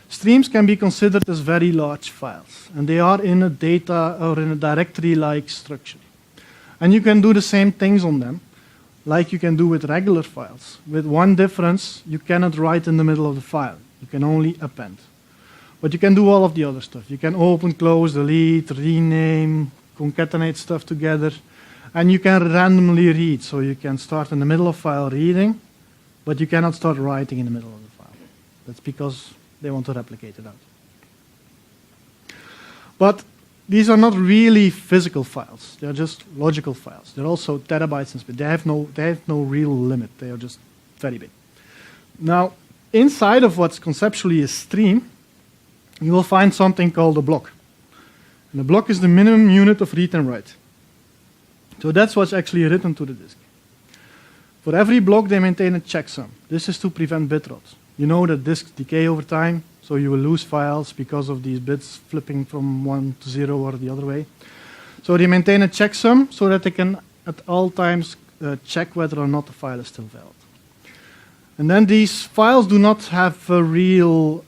Streams can be considered as very large files, and they are in a data or in a directory-like structure. And you can do the same things on them, like you can do with regular files. With one difference, you cannot write in the middle of the file. You can only append. But you can do all of the other stuff. You can open, close, delete, rename, concatenate stuff together, and you can randomly read. So you can start in the middle of file reading, but you cannot start writing in the middle of the file. That's because they want to replicate it out. But these are not really physical files. They're just logical files. They're also terabytes in space. They have no real limit. They are just very big. Now, inside of what's conceptually a stream, you will find something called a block. And a block is the minimum unit of read and write. So that's what's actually written to the disk. For every block, they maintain a checksum. This is to prevent bit rot. You know that disks decay over time, So you will lose files because of these bits flipping from 1 to 0 or the other way. So they maintain a checksum so that they can at all times check whether or not the file is still valid. And then these files do not have a real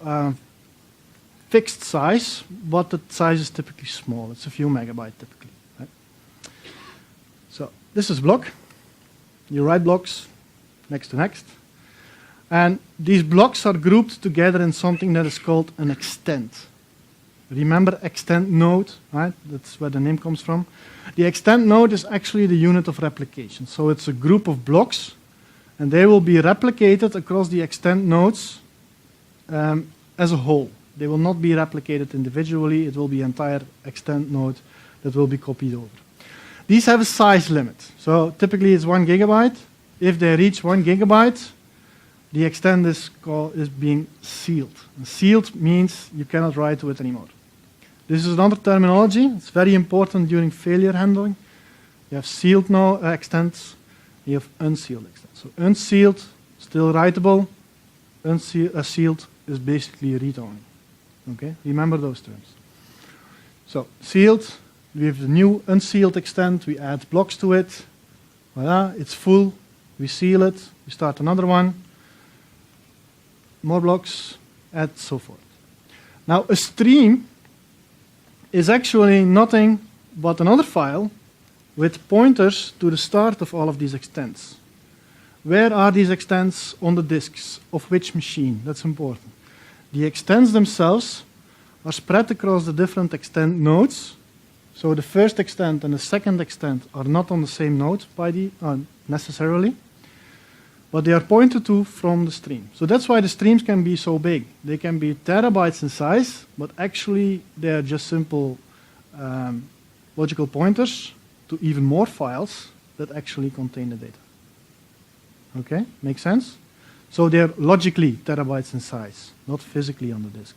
fixed size, but the size is typically small. It's a few megabytes typically. Right? So this is block. You write blocks next to next. And these blocks are grouped together in something that is called an extent. Remember extent node, right? That's where the name comes from. The extent node is actually the unit of replication. So it's a group of blocks, and they will be replicated across the extent nodes as a whole. They will not be replicated individually. It will be entire extent node that will be copied over. These have a size limit. So typically it's 1 gigabyte. If they reach 1 gigabyte, the extent is being sealed. And sealed means you cannot write to it anymore. This is another terminology. It's very important during failure handling. You have sealed extents. You have unsealed extents. So unsealed, still writable. Sealed is basically read-only. Okay, remember those terms. So sealed, we have the new unsealed extent. We add blocks to it. Voila, it's full. We seal it. We start another one. More blocks, and so forth. Now, a stream is actually nothing but another file with pointers to the start of all of these extents. Where are these extents on the disks? Of which machine? That's important. The extents themselves are spread across the different extent nodes. So the first extent and the second extent are not on the same node necessarily, but they are pointed to from the stream. So that's why the streams can be so big. They can be terabytes in size, but actually they are just simple logical pointers to even more files that actually contain the data. Okay, make sense? So they're logically terabytes in size, not physically on the disk.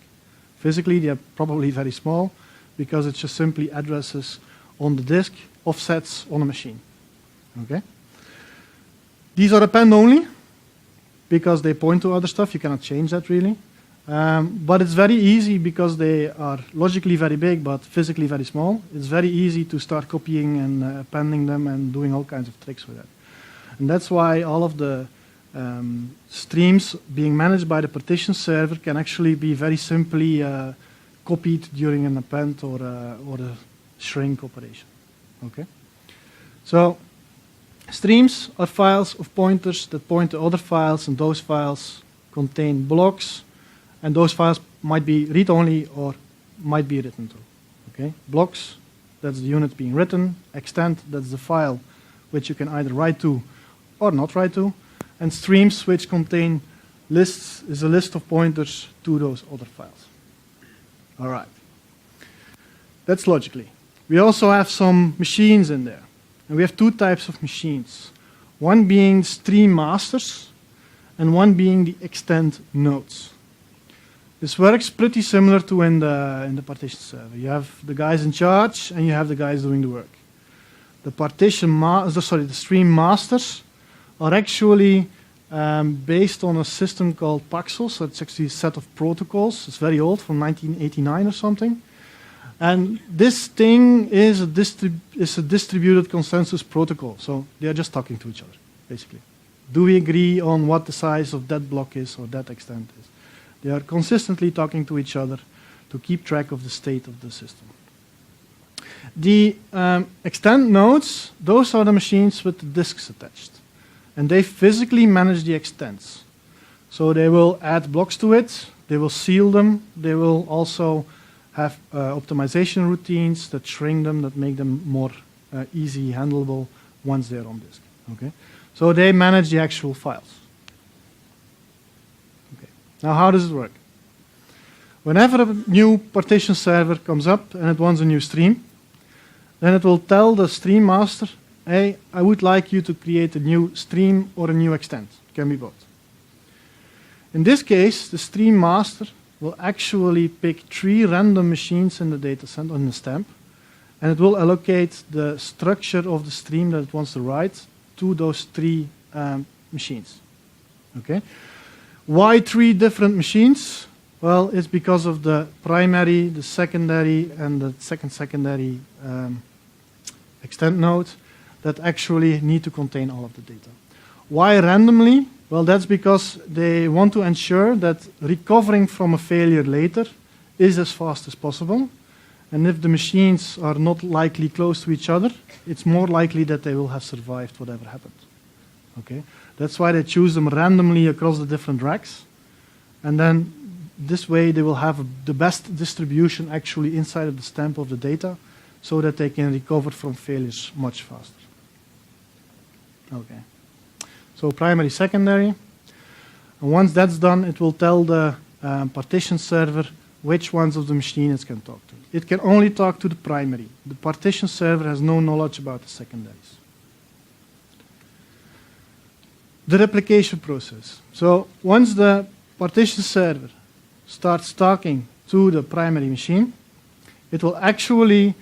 Physically, they're probably very small because it's just simply addresses on the disk, offsets on a machine. Okay? These are append only because they point to other stuff. You cannot change that really. But it's very easy because they are logically very big but physically very small. It's very easy to start copying and appending them and doing all kinds of tricks with that. And that's why all of the streams being managed by the partition server can actually be very simply copied during an append or a shrink operation. Okay? So streams are files of pointers that point to other files, and those files contain blocks, and those files might be read-only or might be written to. Okay? Blocks, that's the unit being written. Extent, that's the file which you can either write to or not write to. And streams, which contain lists, is a list of pointers to those other files. All right. That's logically. We also have some machines in there. And we have two types of machines. One being stream masters, and one being the extent nodes. This works pretty similar to in the partition server. You have the guys in charge, and you have the guys doing the work. The stream masters are actually based on a system called Paxos. So it's actually a set of protocols. It's very old, from 1989 or something. And this thing is a distributed consensus protocol. So they are just talking to each other, basically. Do we agree on what the size of that block is or that extent is? They are consistently talking to each other to keep track of the state of the system. The extent nodes, those are the machines with the disks attached. And they physically manage the extents. So they will add blocks to it, they will seal them, they will also have optimization routines that shrink them, that make them more easy handleable once they're on disk. Okay? So they manage the actual files. Okay. Now how does it work? Whenever a new partition server comes up and it wants a new stream, then it will tell the stream master, hey, I would like you to create a new stream or a new extent. It can be both. In this case, the stream master will actually pick 3 random machines in the data center on the stamp, and it will allocate the structure of the stream that it wants to write to those 3 machines. Okay? Why 3 different machines? Well, it's because of the primary, the secondary, and the secondary extent node that actually need to contain all of the data. Why randomly? Well, that's because they want to ensure that recovering from a failure later is as fast as possible. And if the machines are not likely close to each other, it's more likely that they will have survived whatever happened. Okay? That's why they choose them randomly across the different racks. And then this way they will have the best distribution actually inside of the stamp of the data so that they can recover from failures much faster. Okay. So primary, secondary. And once that's done, it will tell the partition server which ones of the machine it can talk to. It can only talk to the primary. The partition server has no knowledge about the secondaries. The replication process. So once the partition server starts talking to the primary machine, it will actually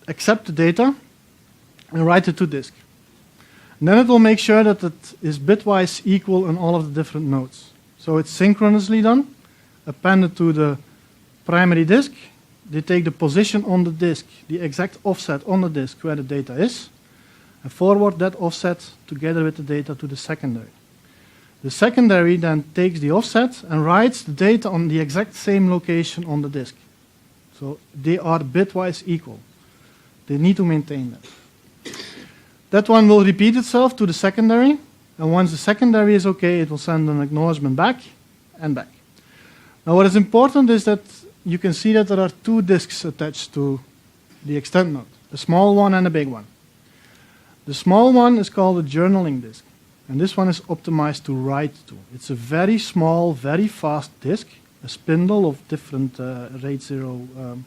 accept the data and write it to disk. And then it will make sure that it is bitwise equal on all of the different nodes. So it's synchronously done, appended to the primary disk. They take the position on the disk, the exact offset on the disk where the data is, and forward that offset together with the data to the secondary. The secondary then takes the offset and writes the data on the exact same location on the disk. So they are bitwise equal. They need to maintain that. That one will repeat itself to the secondary, and once the secondary is okay, it will send an acknowledgement back and back. Now what is important is that you can see that there are two disks attached to the extent node, a small one and a big one. The small one is called a journaling disk, and this one is optimized to write to. It's a very small, very fast disk, a spindle of different RAID 0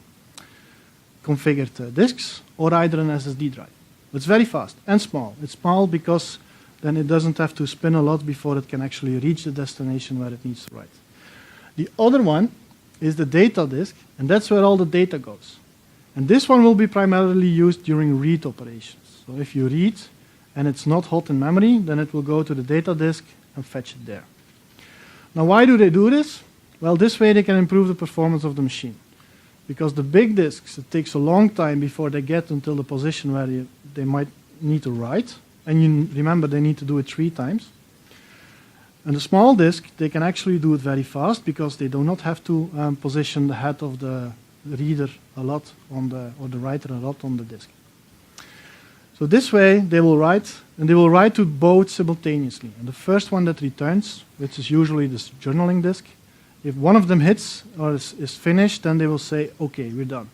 configured disks, or either an SSD drive. It's very fast and small. It's small because then it doesn't have to spin a lot before it can actually reach the destination where it needs to write. The other one is the data disk, and that's where all the data goes. And this one will be primarily used during read operations. So if you read and it's not hot in memory, then it will go to the data disk and fetch it there. Now why do they do this? Well, this way they can improve the performance of the machine. Because the big disks, it takes a long time before they get until the position where they might need to write. And you remember, they need to do it 3 times. And the small disk, they can actually do it very fast because they do not have to position the head of the reader a lot on or the writer a lot on the disk. So this way, they will write, and they will write to both simultaneously. And the first one that returns, which is usually this journaling disk, if one of them hits or is finished, then they will say, okay, we're done.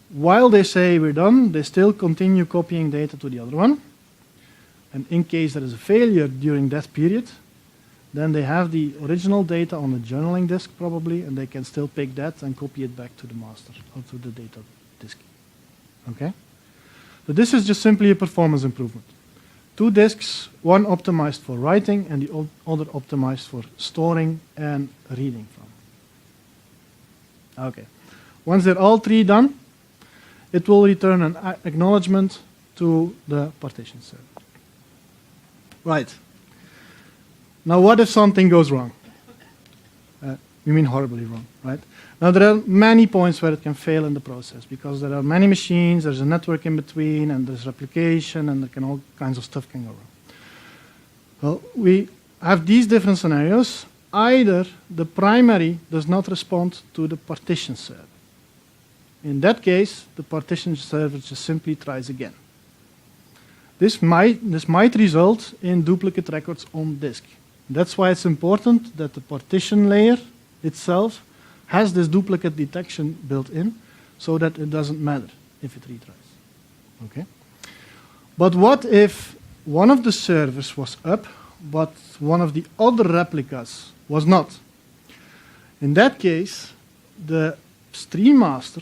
While they say we're done, they still continue copying data to the other one. And in case there is a failure during that period, then they have the original data on the journaling disk probably, and they can still pick that and copy it back to the master or to the data disk. Okay? But this is just simply a performance improvement. 2 disks, one optimized for writing and the other optimized for storing and reading from. Okay. Once they're all 3 done, it will return an acknowledgement to the partition server. Right. Now what if something goes wrong? We mean horribly wrong, right? Now there are many points where it can fail in the process because there are many machines, there's a network in between, and there's replication, and all kinds of stuff can go wrong. Well, we have these different scenarios. Either the primary does not respond to the partition server. In that case, the partition server just simply tries again. This might result in duplicate records on disk. That's why it's important that the partition layer itself has this duplicate detection built in so that it doesn't matter if it retries. Okay? But what if one of the servers was up, but one of the other replicas was not? In that case, the stream master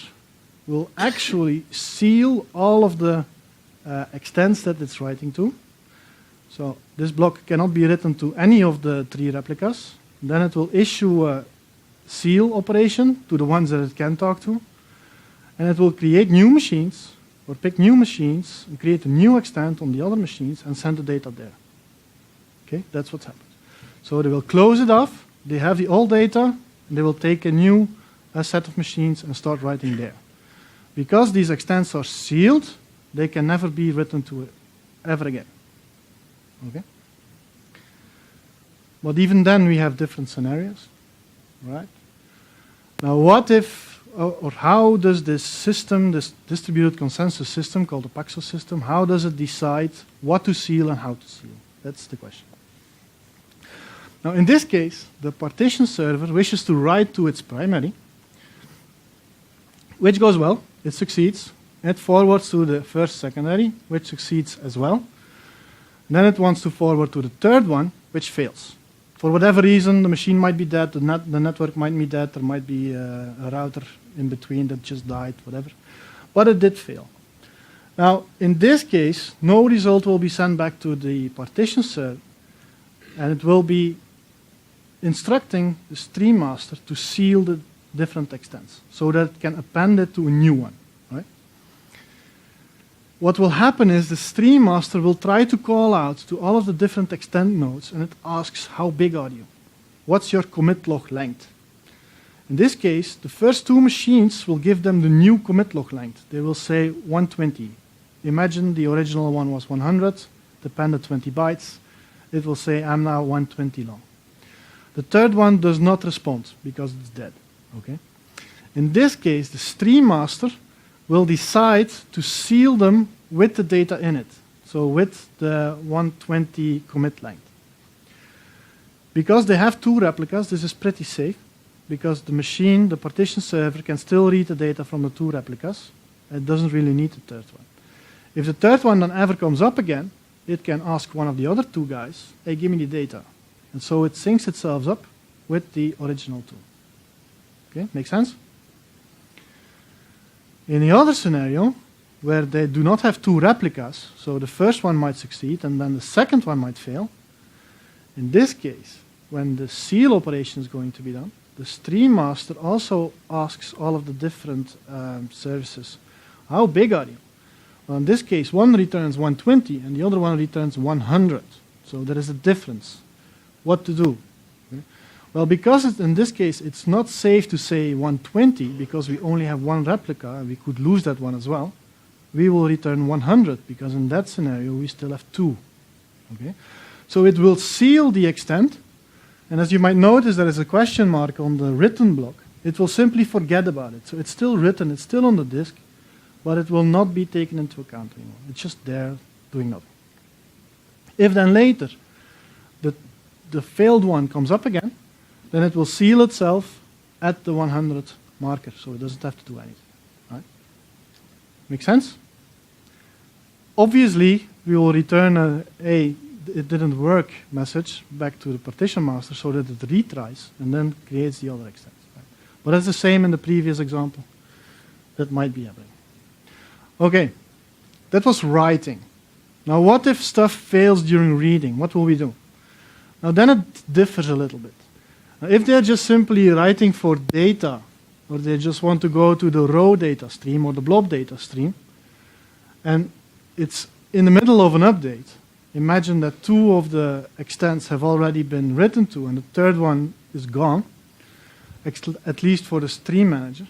will actually seal all of the extents that it's writing to. So this block cannot be written to any of the 3 replicas. Then it will issue a seal operation to the ones that it can talk to. And it will create new machines, or pick new machines, and create a new extent on the other machines and send the data there. Okay, that's what's happened. So they will close it off, They have the old data, and they will take a new set of machines and start writing there. Because these extents are sealed, they can never be written to ever again. Okay? But even then, we have different scenarios, right? Now, what if, or how does this system, this distributed consensus system called the Paxos system, how does it decide what to seal and how to seal? That's the question. Now, in this case, the partition server wishes to write to its primary, which goes well, it succeeds. It forwards to the first secondary, which succeeds as well. Then it wants to forward to the third one, which fails. For whatever reason, the machine might be dead, the network might be dead, there might be a router in between that just died, whatever. But it did fail. Now, in this case, no result will be sent back to the partition server, and it will be instructing the stream master to seal the different extents so that it can append it to a new one. Right? What will happen is the stream master will try to call out to all of the different extent nodes, and it asks, how big are you? What's your commit log length? In this case, the first two machines will give them the new commit log length. They will say 120. Imagine the original one was 100, depended 20 bytes. It will say, I'm now 120 long. The third one does not respond because it's dead. Okay? In this case, the stream master will decide to seal them with the data in it, so with the 120 commit length. Because they have two replicas, this is pretty safe, because the machine, the partition server, can still read the data from the two replicas. It doesn't really need the third one. If the third one then ever comes up again, it can ask one of the other two guys, hey, give me the data. And so it syncs itself up with the original two. Okay, make sense? In the other scenario, where they do not have two replicas, so the first one might succeed and then the second one might fail, in this case, when the seal operation is going to be done, the stream master also asks all of the different services, how big are you? Well, in this case, one returns 120 and the other one returns 100. So there is a difference. What to do? Okay. Well, because in this case it's not safe to say 120 because we only have one replica and we could lose that one as well, we will return 100 because in that scenario we still have two. Okay? So it will seal the extent, and as you might notice there is a question mark on the written block. It will simply forget about it. So it's still written, it's still on the disk, but it will not be taken into account anymore. It's just there doing nothing. If then later the failed one comes up again, then it will seal itself at the 100 marker, so it doesn't have to do anything. Right? Make sense? Obviously, we will return a it didn't work message back to the partition master so that it retries and then creates the other extent. Right? But that's the same in the previous example. That might be happening. Okay, that was writing. Now what if stuff fails during reading? What will we do? Now then it differs a little bit. Now, if they're just simply writing for data, or they just want to go to the raw data stream or the blob data stream, and it's in the middle of an update, imagine that two of the extents have already been written to and the third one is gone, at least for the stream manager,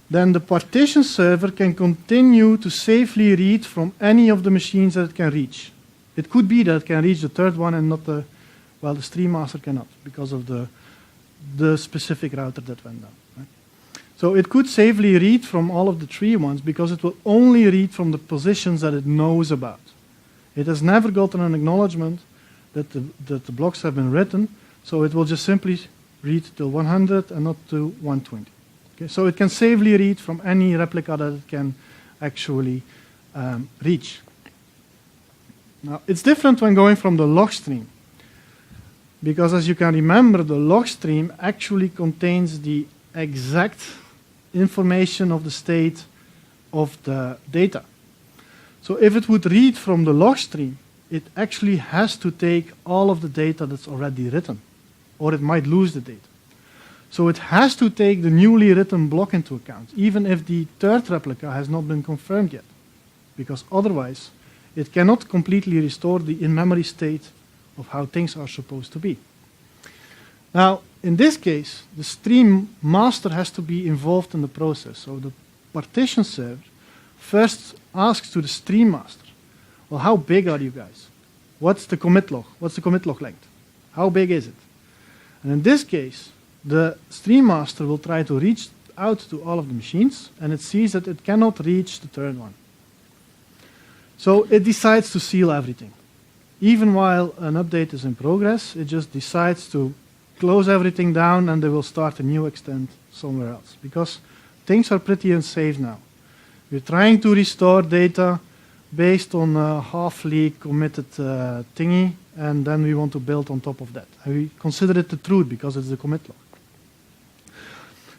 then the partition server can continue to safely read from any of the machines that it can reach. It could be that it can reach the third one and not the stream master cannot because of the specific router that went down. Right? So it could safely read from all of the three ones because it will only read from the positions that it knows about. It has never gotten an acknowledgement that the blocks have been written, so it will just simply read till 100 and not to 120. Okay? So it can safely read from any replica that it can actually reach. Now, it's different when going from the log stream, because as you can remember, the log stream actually contains the exact information of the state of the data. So if it would read from the log stream, it actually has to take all of the data that's already written, or it might lose the data. So it has to take the newly written block into account, even if the third replica has not been confirmed yet, because otherwise it cannot completely restore the in-memory state of how things are supposed to be. Now, in this case, the stream master has to be involved in the process. So the partition server first asks to the stream master, well, how big are you guys? What's the commit log? What's the commit log length? How big is it? And in this case, the stream master will try to reach out to all of the machines, and it sees that it cannot reach the third one. So it decides to seal everything. Even while an update is in progress, it just decides to close everything down, and they will start a new extent somewhere else, because things are pretty unsafe now. We're trying to restore data based on a half-leak committed thingy, and then we want to build on top of that. And we consider it the truth because it's the commit log.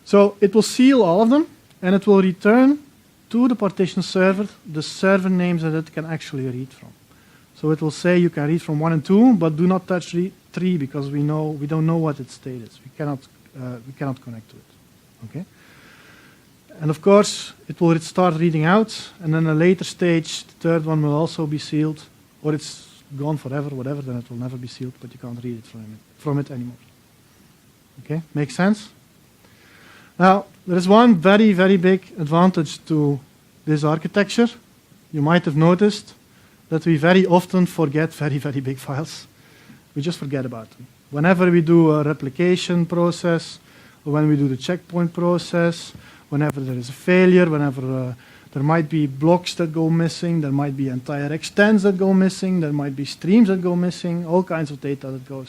So it will seal all of them, and it will return to the partition server the server names that it can actually read from. So it will say you can read from 1 and 2, but do not touch 3 because we don't know what its state is. We cannot connect to it. Okay. And of course, it will start reading out, and then a later stage, the third one will also be sealed, or it's gone forever, whatever. Then it will never be sealed, but you can't read it from it anymore. Okay, makes sense? Now, there is one very, very big advantage to this architecture. You might have noticed that we very often forget very, very big files. We just forget about them. Whenever we do a replication process, or when we do the checkpoint process, whenever there is a failure, whenever there might be blocks that go missing, there might be entire extents that go missing, there might be streams that go missing, all kinds of data that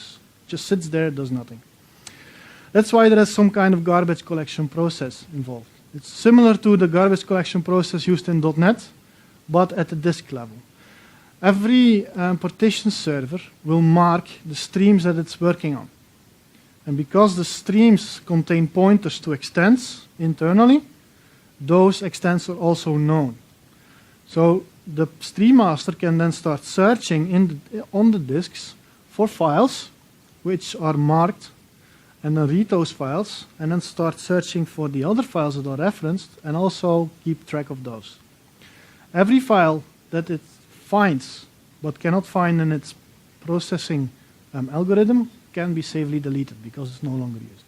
just sits there, does nothing. That's why there is some kind of garbage collection process involved. It's similar to the garbage collection process used in .NET, but at the disk level. Every partition server will mark the streams that it's working on. And because the streams contain pointers to extents internally, those extents are also known. So the stream master can then start searching on the disks for files which are marked, and then read those files, and then start searching for the other files that are referenced, and also keep track of those. Every file that it finds but cannot find in its processing algorithm can be safely deleted because it's no longer used.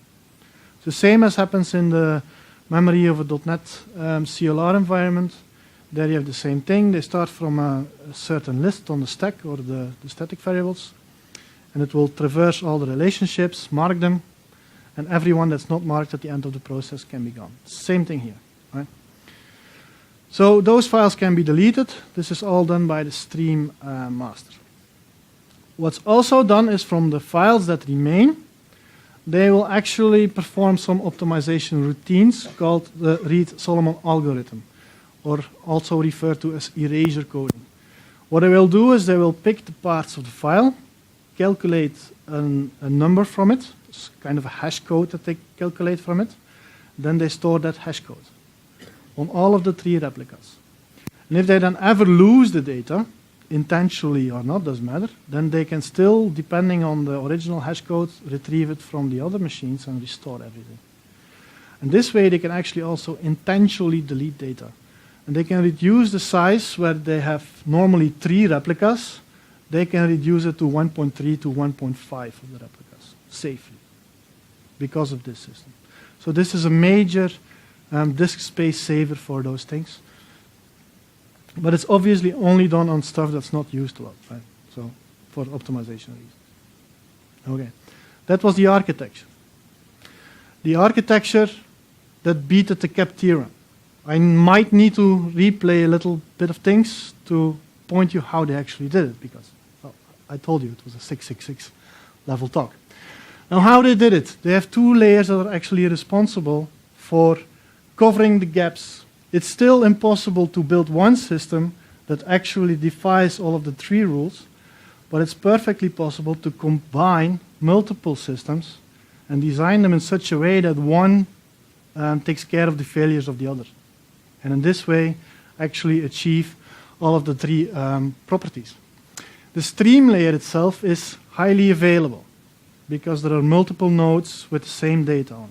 The same as happens in the memory of a .NET CLR environment. There you have the same thing. They start from a certain list on the stack or the static variables, and it will traverse all the relationships, mark them, and everyone that's not marked at the end of the process can be gone. Same thing here, right? So those files can be deleted. This is all done by the stream master. What's also done is from the files that remain, they will actually perform some optimization routines called the Reed-Solomon algorithm, or also referred to as erasure coding. What they will do is they will pick the parts of the file, calculate a number from it, it's kind of a hash code that they calculate from it, then they store that hash code on all of the 3 replicas. And if they then ever lose the data, intentionally or not, doesn't matter, then they can still, depending on the original hash code, retrieve it from the other machines and restore everything. And this way they can actually also intentionally delete data. And they can reduce the size where they have normally 3 replicas, they can reduce it to 1.3 to 1.5 of the replicas, safely, because of this system. So this is a major disk space saver for those things. But it's obviously only done on stuff that's not used a lot, right? So for optimization reasons. Okay, that was the architecture. The architecture that beat the cap theorem. I might need to replay a little bit of things to point you how they actually did it, because I told you it was a 666 level talk. Now how they did it. They have 2 layers that are actually responsible for covering the gaps. It's still impossible to build one system that actually defies all of the 3 rules, but it's perfectly possible to combine multiple systems and design them in such a way that one takes care of the failures of the other. And in this way, actually achieve all of the 3 properties. The stream layer itself is highly available because there are multiple nodes with the same data on it.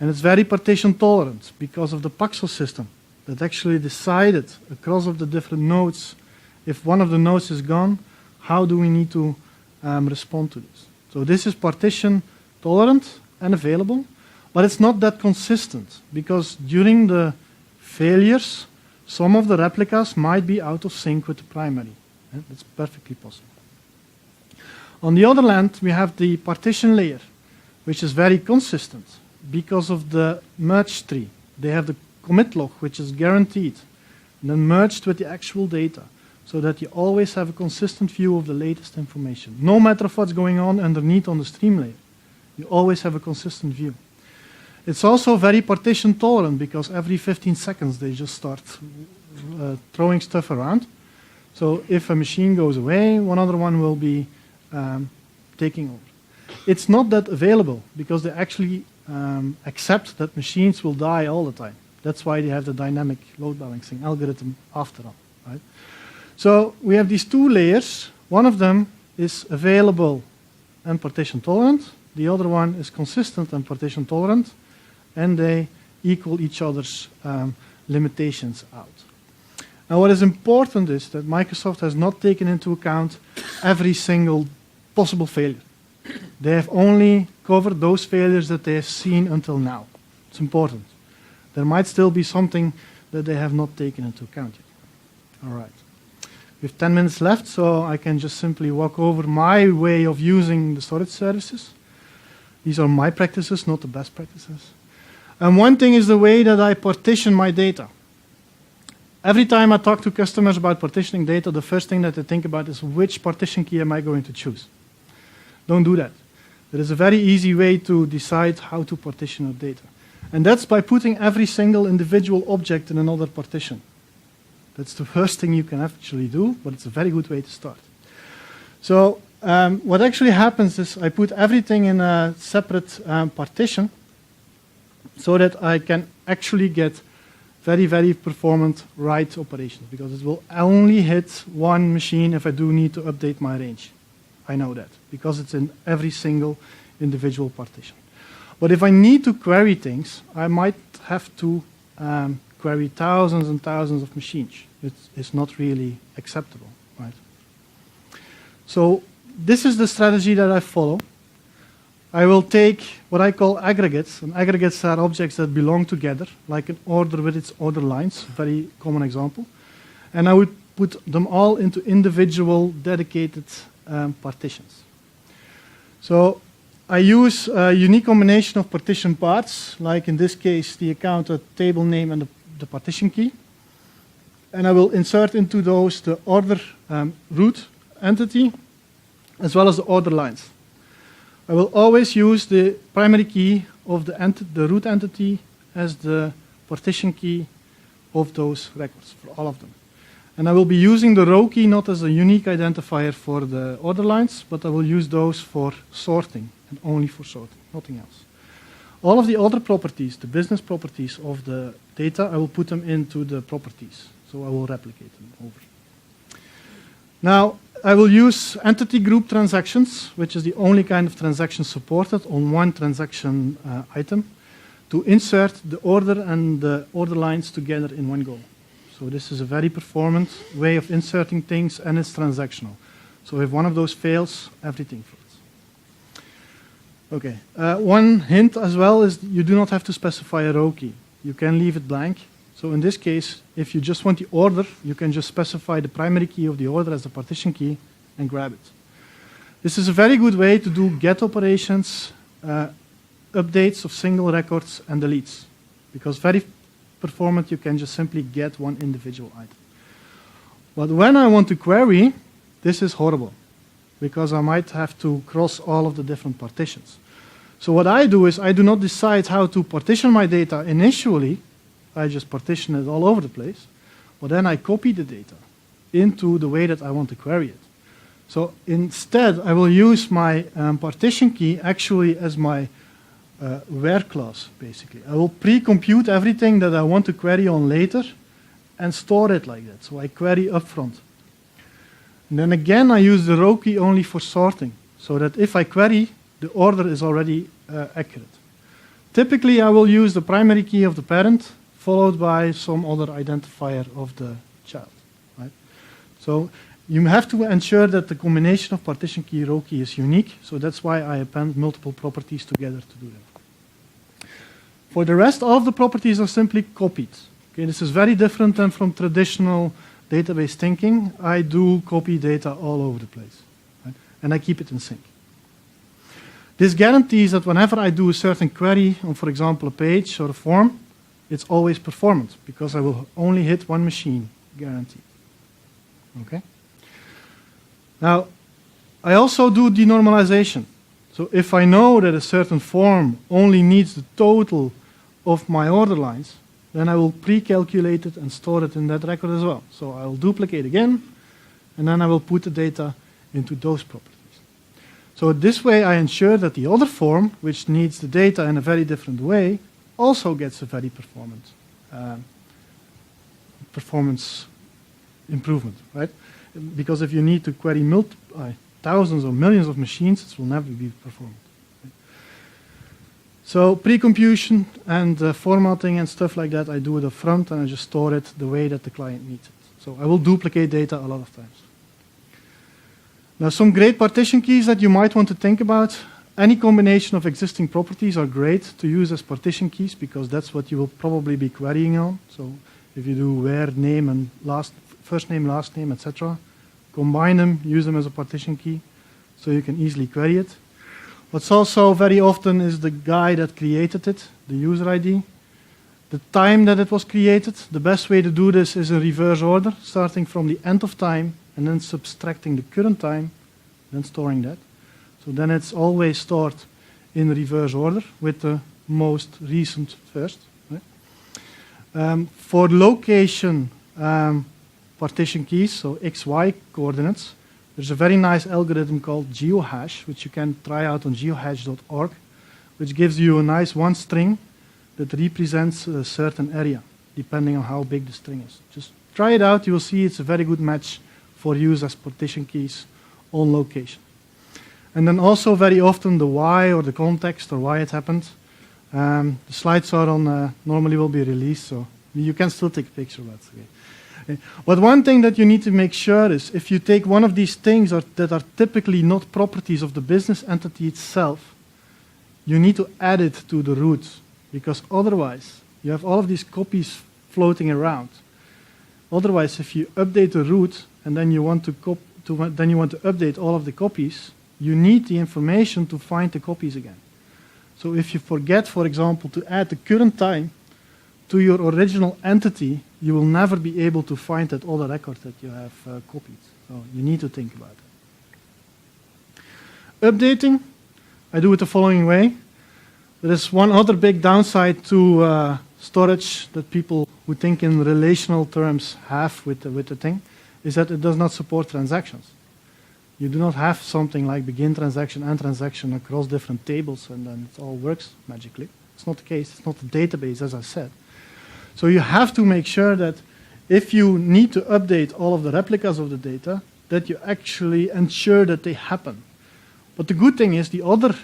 And it's very partition tolerant because of the Paxos system that actually decided across of the different nodes, if one of the nodes is gone, how do we need to respond to this? So this is partition tolerant and available, but it's not that consistent because during the failures, some of the replicas might be out of sync with the primary. That's perfectly possible. On the other hand, we have the partition layer, which is very consistent because of the merge tree. They have the commit log, which is guaranteed, and then merged with the actual data, so that you always have a consistent view of the latest information. No matter what's going on underneath on the stream layer, you always have a consistent view. It's also very partition tolerant because every 15 seconds they just start throwing stuff around. So if a machine goes away, one other one will be taking over. It's not that available because they actually accept that machines will die all the time. That's why they have the dynamic load balancing algorithm after all, right? So we have these two layers. One of them is available and partition tolerant. The other one is consistent and partition tolerant, and they equal each other's limitations out. Now what is important is that Microsoft has not taken into account every single possible failure. They have only covered those failures that they have seen until now. It's important. There might still be something that they have not taken into account yet. All right. We have 10 minutes left, so I can just simply walk over my way of using the storage services. These are my practices, not the best practices. And one thing is the way that I partition my data. Every time I talk to customers about partitioning data, the first thing that they think about is which partition key am I going to choose? Don't do that. There is a very easy way to decide how to partition your data. And that's by putting every single individual object in another partition. That's the first thing you can actually do, but it's a very good way to start. So what actually happens is I put everything in a separate partition so that I can actually get very, very performant write operations, because it will only hit one machine if I do need to update my range. I know that, because it's in every single individual partition. But if I need to query things, I might have to query thousands and thousands of machines. It's not really acceptable, right? So this is the strategy that I follow. I will take what I call aggregates, and aggregates are objects that belong together, like an order with its order lines, very common example. And I would put them all into individual dedicated partitions. So I use a unique combination of partition parts, like in this case the account, the table name, and the partition key. And I will insert into those the order root entity, as well as the order lines. I will always use the primary key of the root entity as the partition key of those records, for all of them. And I will be using the row key not as a unique identifier for the order lines, but I will use those for sorting, and only for sorting, nothing else. All of the other properties, the business properties of the data, I will put them into the properties. So I will replicate them over. Now, I will use entity group transactions, which is the only kind of transaction supported on one transaction item, to insert the order and the order lines together in one go. So this is a very performant way of inserting things, and it's transactional. So if one of those fails, everything fails. Okay, one hint as well is you do not have to specify a row key. You can leave it blank. So in this case, if you just want the order, you can just specify the primary key of the order as the partition key and grab it. This is a very good way to do get operations, updates of single records, and deletes. Because very performant, you can just simply get one individual item. But when I want to query, this is horrible, because I might have to cross all of the different partitions. So what I do is I do not decide how to partition my data initially. I just partition it all over the place, but then I copy the data into the way that I want to query it. So instead, I will use my partition key actually as my where clause, basically. I will pre-compute everything that I want to query on later and store it like that. So I query upfront. And then again, I use the row key only for sorting, so that if I query, the order is already accurate. Typically, I will use the primary key of the parent, followed by some other identifier of the child. Right? So you have to ensure that the combination of partition key row key is unique, so that's why I append multiple properties together to do that. For the rest, all of the properties are simply copied. Okay, this is very different than from traditional database thinking. I do copy data all over the place, right? And I keep it in sync. This guarantees that whenever I do a certain query on, for example, a page or a form, it's always performant, because I will only hit one machine, guaranteed. Okay? Now, I also do denormalization. So if I know that a certain form only needs the total of my order lines, then I will pre-calculate it and store it in that record as well. So I will duplicate again, and then I will put the data into those properties. So this way I ensure that the other form, which needs the data in a very different way, also gets a very performance improvement, right? Because if you need to query thousands or millions of machines, it will never be performant. Right? So pre-computation and formatting and stuff like that, I do it up front, and I just store it the way that the client needs it. So I will duplicate data a lot of times. Now, some great partition keys that you might want to think about. Any combination of existing properties are great to use as partition keys, because that's what you will probably be querying on. So if you do where name and first name, last name, etc., combine them, use them as a partition key, so you can easily query it. What's also very often is the guy that created it, the user ID, the time that it was created. The best way to do this is in reverse order, starting from the end of time and then subtracting the current time, then storing that. So then it's always stored in reverse order with the most recent first. Right? For location partition keys, so XY coordinates, there's a very nice algorithm called geohash, which you can try out on geohash.org, which gives you a nice one string that represents a certain area, depending on how big the string is. Just try it out. You will see it's a very good match for use as partition keys on location. And then also very often the why or the context or why it happened. The slides are on, normally will be released, so you can still take a picture, that's okay. Okay. But one thing that you need to make sure is if you take one of these things that are typically not properties of the business entity itself, you need to add it to the root, because otherwise you have all of these copies floating around. Otherwise, if you update the root and then you want to update all of the copies, you need the information to find the copies again. So if you forget, for example, to add the current time to your original entity, you will never be able to find that other record that you have copied. So you need to think about it. Updating, I do it the following way. There is one other big downside to storage that people who think in relational terms have with the thing, is that it does not support transactions. You do not have something like begin transaction, end transaction across different tables, and then it all works magically. It's not the case. It's not a database, as I said. So you have to make sure that if you need to update all of the replicas of the data, that you actually ensure that they happen. But the good thing is the other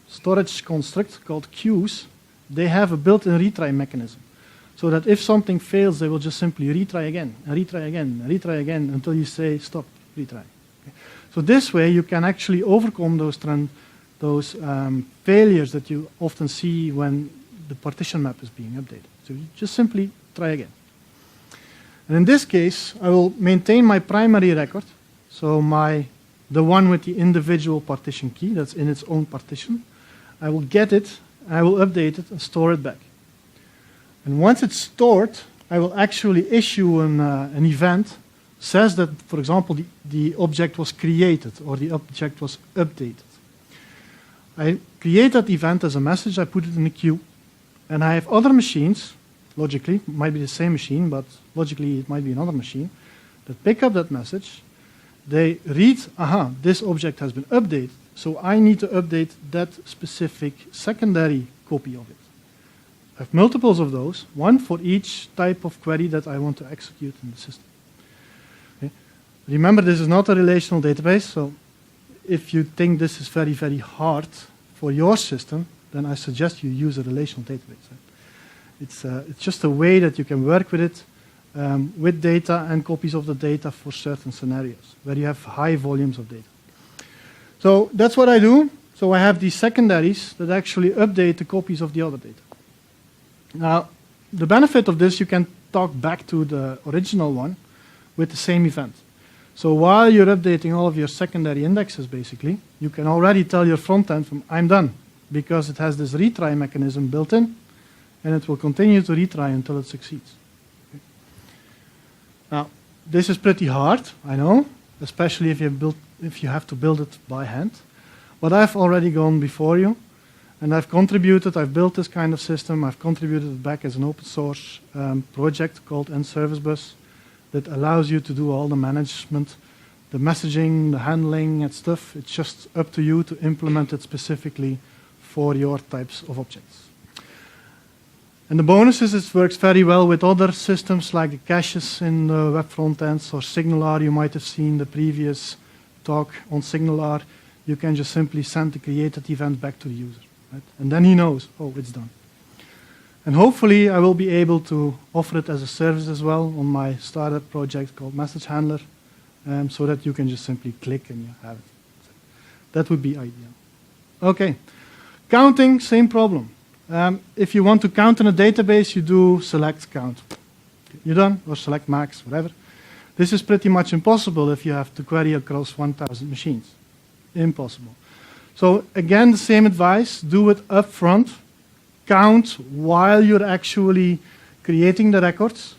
storage construct called queues, they have a built-in retry mechanism. So that if something fails, they will just simply retry again, and retry again, and retry again, until you say, stop, retry. Okay. So this way, you can actually overcome those failures that you often see when the partition map is being updated. So you just simply try again. And in this case, I will maintain my primary record, so the one with the individual partition key that's in its own partition. I will get it, I will update it, and store it back. And once it's stored, I will actually issue an event, says that, for example, the object was created or the object was updated. I create that event as a message, I put it in the queue, and I have other machines, logically, it might be the same machine, but logically it might be another machine, that pick up that message. They read, aha, this object has been updated, so I need to update that specific secondary copy of it. I have multiples of those, one for each type of query that I want to execute in the system. Okay. Remember, this is not a relational database, so if you think this is very, very hard for your system, then I suggest you use a relational database. It's just a way that you can work with it with data and copies of the data for certain scenarios where you have high volumes of data. So that's what I do. So I have these secondaries that actually update the copies of the other data. Now, the benefit of this, you can talk back to the original one with the same event. So while you're updating all of your secondary indexes, basically, you can already tell your front end from I'm done, because it has this retry mechanism built in, and it will continue to retry until it succeeds. Okay. Now, this is pretty hard, I know, especially if you have to build it by hand. But I've already gone before you, and I've built this kind of system, I've contributed it back as an open source project called nServiceBus that allows you to do all the management, the messaging, the handling and stuff. It's just up to you to implement it specifically for your types of objects. And the bonus is it works very well with other systems like the caches in the web front ends or SignalR. You might have seen the previous talk on SignalR. You can just simply send the created event back to the user. Right? And then he knows, oh, it's done. And hopefully I will be able to offer it as a service as well on my startup project called Message Handler, so that you can just simply click and you have it. That would be ideal. Okay, counting, same problem. If you want to count in a database, you do select count. You're done, or select max, whatever. This is pretty much impossible if you have to query across 1,000 machines. Impossible. So again, the same advice, do it up front. Count while you're actually creating the records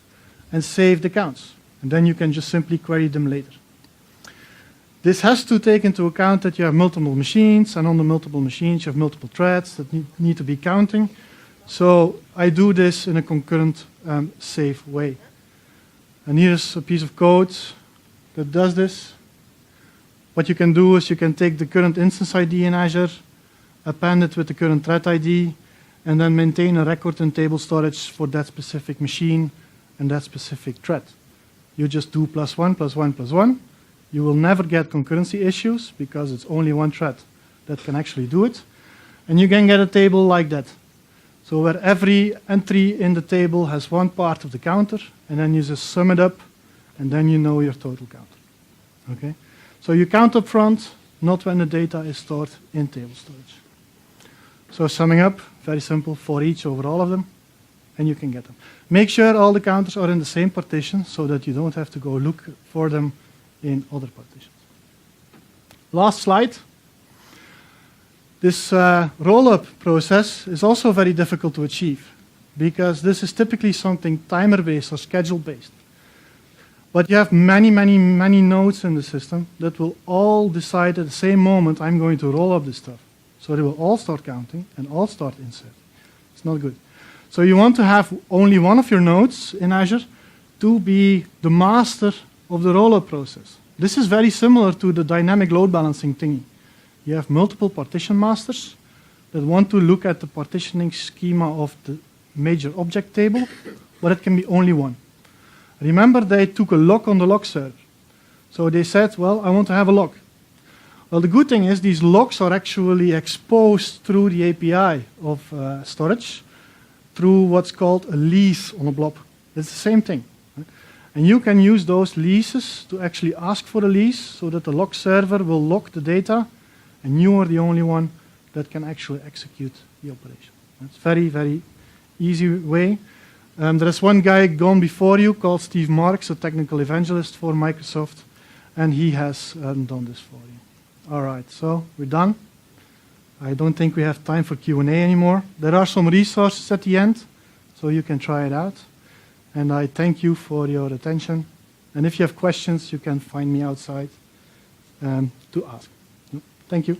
and save the counts. And then you can just simply query them later. This has to take into account that you have multiple machines, and on the multiple machines you have multiple threads that need to be counting. So I do this in a concurrent, safe way. And here's a piece of code that does this. What you can do is you can take the current instance ID in Azure, append it with the current thread ID, and then maintain a record and table storage for that specific machine and that specific thread. You just do +1, +1, +1. You will never get concurrency issues because it's only one thread that can actually do it. And you can get a table like that. So where every entry in the table has one part of the counter, and then you just sum it up, and then you know your total counter. Okay? So you count up front, not when the data is stored in table storage. So summing up, very simple, for each over all of them, and you can get them. Make sure all the counters are in the same partition so that you don't have to go look for them in other partitions. Last slide. This roll-up process is also very difficult to achieve because this is typically something timer-based or schedule-based. But you have many, many, many nodes in the system that will all decide at the same moment, I'm going to roll up this stuff. So they will all start counting and all start inserting. It's not good. So you want to have only one of your nodes in Azure to be the master of the rollup process. This is very similar to the dynamic load balancing thingy. You have multiple partition masters that want to look at the partitioning schema of the major object table, but it can be only one. Remember, they took a lock on the lock server. So they said, well, I want to have a lock. Well, the good thing is these locks are actually exposed through the API of storage through what's called a lease on a blob. It's the same thing. Right? And you can use those leases to actually ask for a lease so that the lock server will lock the data, and you are the only one that can actually execute the operation. It's a very, very easy way. There is one guy gone before you called Steve Marks, a technical evangelist for Microsoft, and he has done this for you. All right, so we're done. I don't think we have time for Q&A anymore. There are some resources at the end, so you can try it out. And I thank you for your attention. And if you have questions, you can find me outside to ask. Thank you.